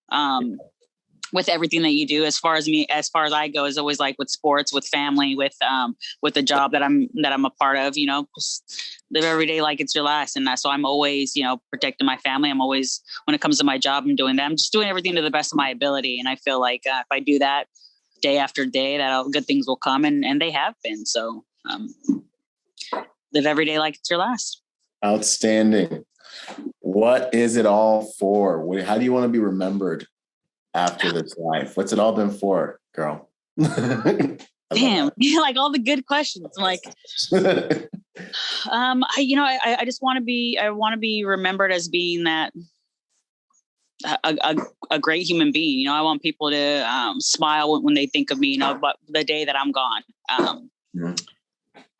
With everything that you do, as far as I go, is always like with sports, with family, with the job that I'm a part of, just live every day like it's your last. And so I'm always, protecting my family. I'm always, when it comes to my job, I'm doing that. I'm just doing everything to the best of my ability. And I feel like if I do that day after day, that good things will come, and they have been. So live every day like it's your last. Outstanding. What is it all for? How do you want to be remembered after this life? What's it all been for, girl? Damn, like all the good questions. I'm like, I just want to be remembered as being that a great human being. I want people to smile when they think of me, but the day that I'm gone.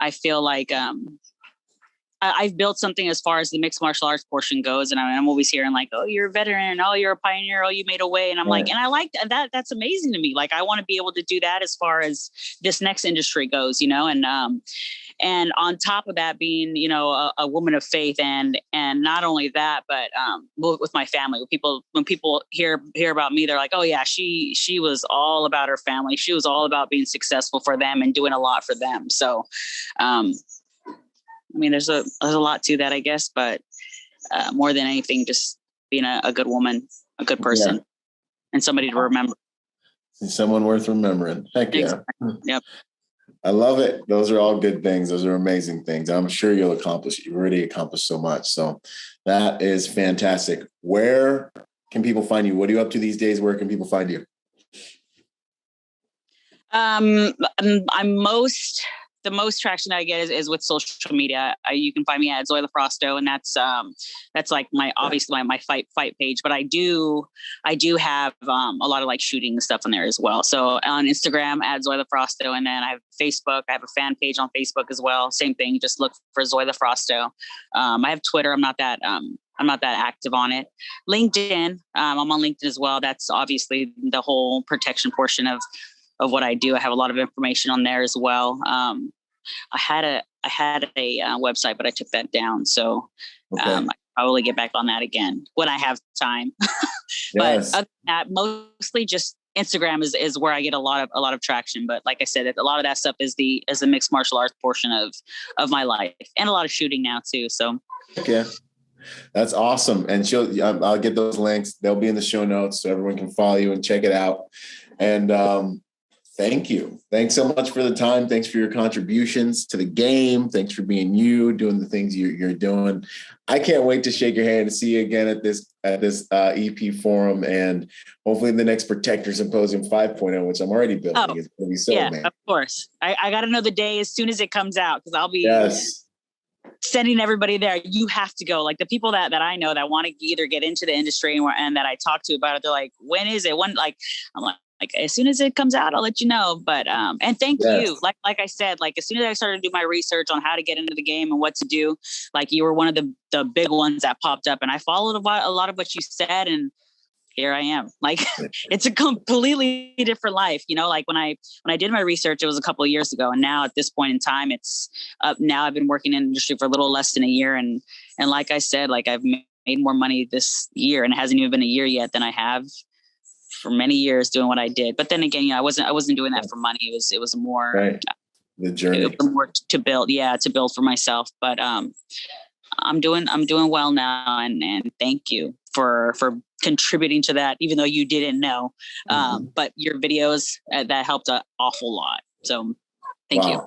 I feel like I've built something as far as the mixed martial arts portion goes. And I'm always hearing like, oh, you're a veteran. Oh, you're a pioneer. Oh, you made a way. And I'm like, and I like that. That's amazing to me. Like, I want to be able to do that as far as this next industry goes, and on top of that being, a woman of faith and not only that, but with my family, when people hear about me, they're like, oh yeah, she was all about her family. She was all about being successful for them and doing a lot for them. So, I mean, there's a lot to that, I guess, but more than anything, just being a good woman, a good person, and somebody to remember. Someone worth remembering. Heck yeah. Yep. I love it. Those are all good things. Those are amazing things. I'm sure you've already accomplished so much. So that is fantastic. Where can people find you? What are you up to these days? Where can people find you? The most traction I get is with social media. You can find me at Zoila Frausto, and that's like obviously my fight page. But I do have a lot of like shooting stuff on there as well. So on Instagram at Zoila Frausto, and then I have Facebook. I have a fan page on Facebook as well. Same thing. Just look for Zoila Frausto. I have Twitter. I'm not that active on it. LinkedIn. I'm on LinkedIn as well. That's obviously the whole protection portion of what I do. I have a lot of information on there as well. I had a website, but I took that down. So I probably get back on that again when I have time. But other than that, mostly just Instagram is where I get a lot of traction. But like I said, a lot of that stuff is the mixed martial arts portion of my life, and a lot of shooting now too. So yeah. That's awesome. And I'll get those links. They'll be in the show notes so everyone can follow you and check it out. And thank you. Thanks so much for the time. Thanks for your contributions to the game. Thanks for being you, doing the things you're doing. I can't wait to shake your hand and see you again at this EP forum, and hopefully the next Protector Symposium 5.0, which I'm already building. It's going to be so amazing. Of course. I got to know the day as soon as it comes out, because I'll be sending everybody there. You have to go. Like the people that I know that want to either get into the industry and that I talk to about it, they're like, when is it? I'm like, as soon as it comes out, I'll let you know. But, and thank you. Like I said, like as soon as I started to do my research on how to get into the game and what to do, like you were one of the big ones that popped up, and I followed a lot of what you said, and here I am. Like it's a completely different life. Like when I did my research, it was a couple of years ago. And now at this point in time, it's up now. I've been working in the industry for a little less than a year. And like I said, like I've made more money this year, and it hasn't even been a year yet, than I have for many years doing what I did. But then again, I wasn't doing that for money. It was more the journey. It was more to build for myself. But I'm doing well now, and thank you for contributing to that, even though you didn't know. But your videos that helped an awful lot. So thank you.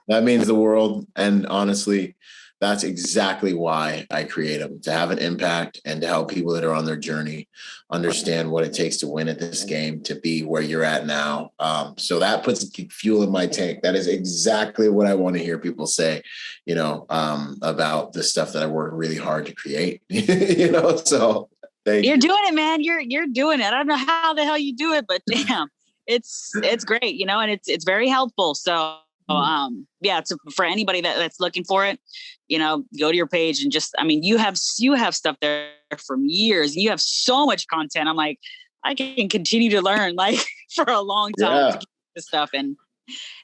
That means the world. And honestly, that's exactly why I create them, to have an impact and to help people that are on their journey understand what it takes to win at this game, to be where you're at now. So that puts fuel in my tank. That is exactly what I want to hear people say, about the stuff that I work really hard to create, so you're doing it, man. You're doing it. I don't know how the hell you do it, but damn, it's great, and it's very helpful. So for anybody that's looking for it, go to your page and you have stuff there from years. You have so much content. I'm like, I can continue to learn like for a long time to keep this stuff. And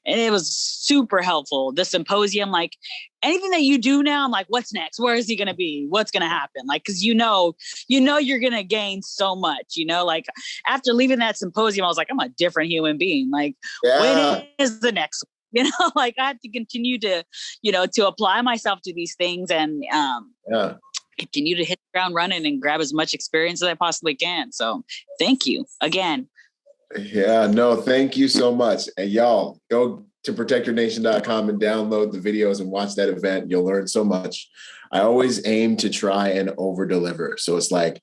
it was super helpful. The symposium, like anything that you do now, I'm like, what's next? Where is he going to be? What's going to happen? Like, cause you're going to gain so much, like after leaving that symposium, I was like, I'm a different human being. Like, when is the next one? Like I have to continue to, to apply myself to these things and continue to hit the ground running and grab as much experience as I possibly can. So thank you again. Yeah, no, thank you so much. And y'all go to protectornation.com and download the videos and watch that event. You'll learn so much. I always aim to try and over deliver. So it's like,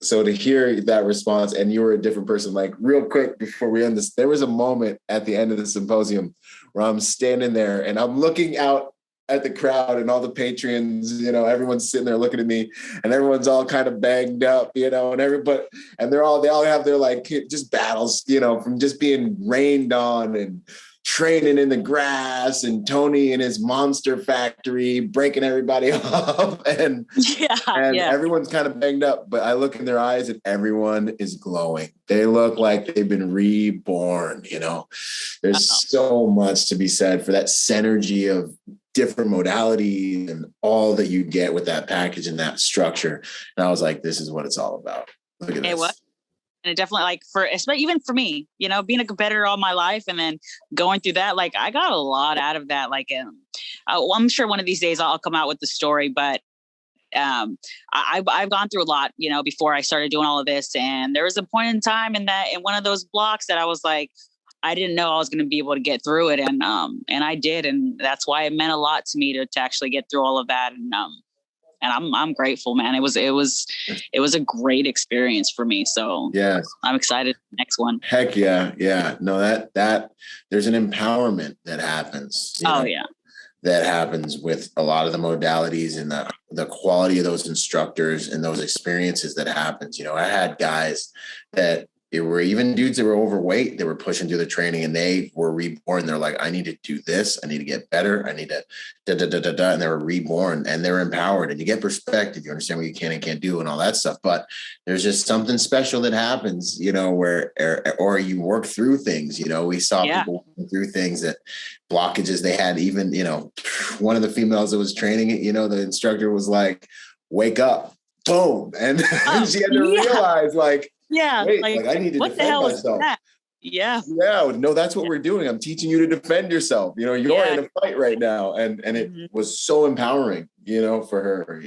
so to hear that response, and you were a different person, like real quick before we end this, there was a moment at the end of the symposium where I'm standing there and I'm looking out at the crowd and all the patrons, everyone's sitting there looking at me, and everyone's all kind of banged up, and they all have their like just battles, from just being rained on and training in the grass, and Tony in his monster factory breaking everybody up, and everyone's kind of banged up. But I look in their eyes and everyone is glowing. They look like they've been reborn. There's so much to be said for that synergy of different modalities and all that you get with that package and that structure. And I was like, this is what it's all about. Look at this. What? And it definitely, even for me, being a competitor all my life and then going through that, like I got a lot out of that. Like, I'm sure one of these days I'll come out with the story, but I've gone through a lot, before I started doing all of this. And there was a point in time in one of those blocks that I was like, I didn't know I was going to be able to get through it. And I did. And that's why it meant a lot to me to actually get through all of that. And I'm grateful, man. It was a great experience for me. So yes, I'm excited for the next one. Heck yeah. Yeah. No, that there's an empowerment that happens. That happens with a lot of the modalities and the quality of those instructors and those experiences that happens. I had guys that there were even dudes that were overweight that were pushing through the training, and they were reborn. They're like, I need to do this. I need to get better. I need to and they were reborn, and they're empowered, and you get perspective. You understand what you can and can't do and all that stuff. But there's just something special that happens, where, or you work through things. We saw people working through things, that blockages they had. Even, one of the females that was training it, the instructor was like, wake up, boom. And she had to realize, like, wait, like I need to defend myself. Yeah, no, that's what we're doing. I'm teaching you to defend yourself. You're in a fight right now. And it was so empowering, for her,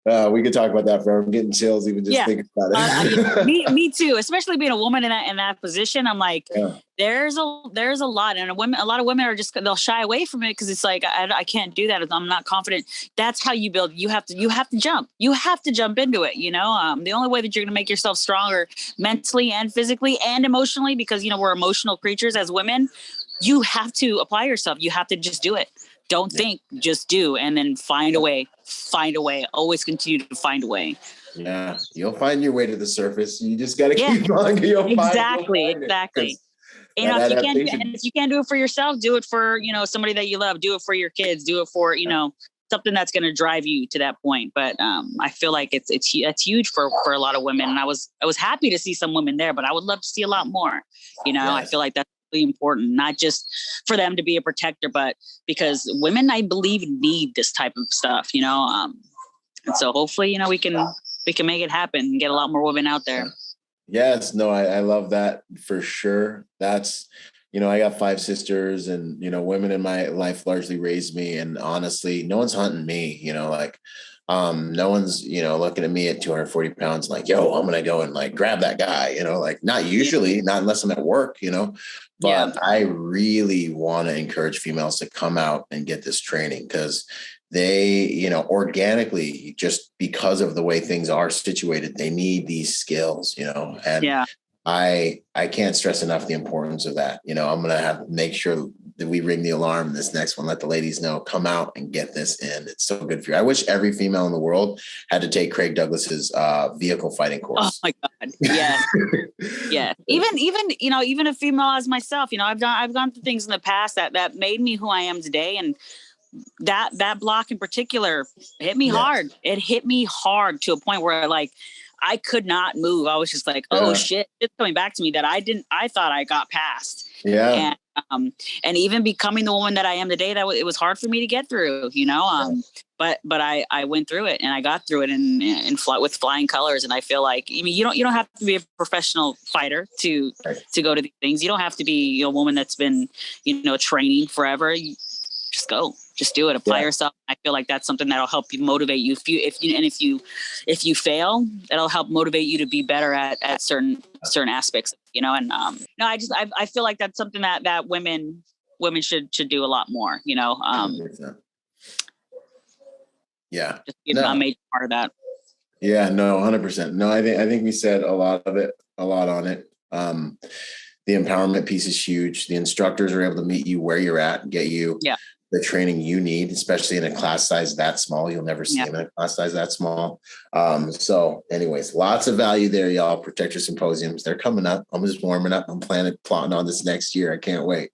and we could talk about that forever. I'm getting chills even just thinking about it. Me too, especially being a woman in that position. I'm like, there's a lot, and a lot of women are just, they'll shy away from it because it's like, I can't do that. I'm not confident. That's how you build. You have to jump. You have to jump into it. The only way that you're going to make yourself stronger mentally and physically and emotionally, because we're emotional creatures as women. You have to apply yourself. You have to just do it. Don't think, just do, and then find a way. Always continue to find a way. Yeah, you'll find your way to the surface. You just got to keep on. Exactly. If you can't do it for yourself, do it for somebody that you love. Do it for your kids. Do it for something that's going to drive you to that point. But I feel like it's huge for a lot of women, and I was happy to see some women there, but I would love to see a lot more. I feel like that's really important, not just for them to be a protector, but because women, I believe, need this type of stuff, and so hopefully, we can make it happen and get a lot more women out there. Yes, no, I love that for sure. That's, I got 5 sisters, and, women in my life largely raised me, and honestly, no one's hunting me, no one's, looking at me at 240 pounds, like, yo, I'm going to go and like grab that guy, like not usually, not unless I'm at work, but I really want to encourage females to come out and get this training, because they, organically, just because of the way things are situated, they need these skills, and I can't stress enough the importance of that. I'm going to have to make sure that we ring the alarm this next one, let the ladies know, come out and get this in. It's so good for you. I wish every female in the world had to take Craig Douglas's vehicle fighting course. Oh my God. Yeah. Yeah. Even a female as myself, I've gone through things in the past that made me who I am today. And that block in particular hit me hard. It hit me hard to a point where like, I could not move. I was just like, oh shit, it's coming back to me that I thought I got past. Yeah. And even becoming the woman that I am today, it was hard for me to get through, but I went through it, and I got through it with flying colors. And I feel like, you don't have to be a professional fighter to go to these things. You don't have to be a woman that's been, training forever. You just go. Just do it. Apply yourself. I feel like that's something that'll help you motivate you. If you fail, that'll help motivate you to be better at certain aspects. I feel like that's something that women should do a lot more. Yeah, just be a major part of that. Yeah, no, 100%. No, I think we said a lot on it. The empowerment piece is huge. The instructors are able to meet you where you're at and get you the training you need, especially in a class size that small. You'll never see them in a class size that small. So anyways, lots of value there, y'all. Protector symposiums, they're coming up. I'm just warming up. I'm plotting on this next year. I can't wait.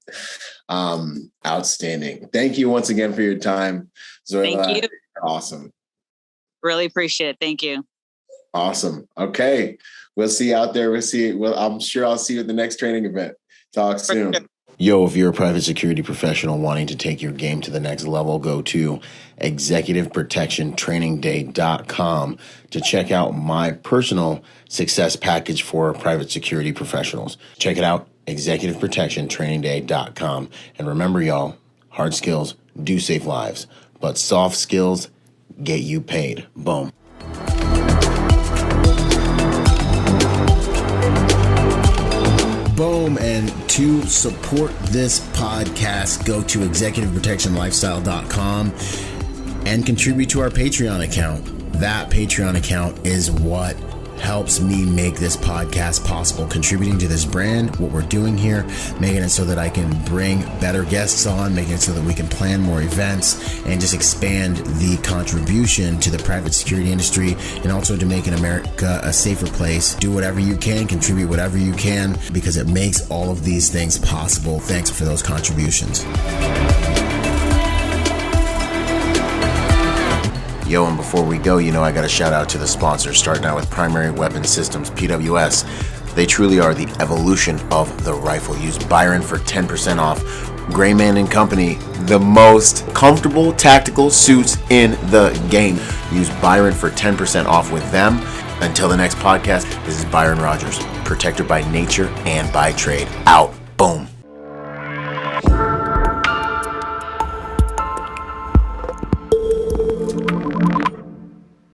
Outstanding. Thank you once again for your time, Zoila. Thank you. Awesome. Really appreciate it. Thank you. Awesome. Okay. We'll see you out there. I'm sure I'll see you at the next training event. Talk soon. Sure. Yo, if you're a private security professional wanting to take your game to the next level, go to executiveprotectiontrainingday.com to check out my personal success package for private security professionals. Check it out, executiveprotectiontrainingday.com. And remember, y'all, hard skills do save lives, but soft skills get you paid. Boom. Boom. And to support this podcast, go to executiveprotectionlifestyle.com. and contribute to our Patreon account. That Patreon account is what helps me make this podcast possible, contributing to this brand, what we're doing here, making it so that I can bring better guests on, making it so that we can plan more events and just expand the contribution to the private security industry, and also to making America a safer place. Do whatever you can, contribute whatever you can, because it makes all of these things possible. Thanks for those contributions. Yo, and before we go, I got to shout out to the sponsors, starting out with Primary Weapon Systems, PWS. They truly are the evolution of the rifle. Use Byron for 10% off. Grayman & Company, the most comfortable tactical suits in the game. Use Byron for 10% off with them. Until the next podcast, this is Byron Rodgers, protector by nature and by trade. Out. Boom.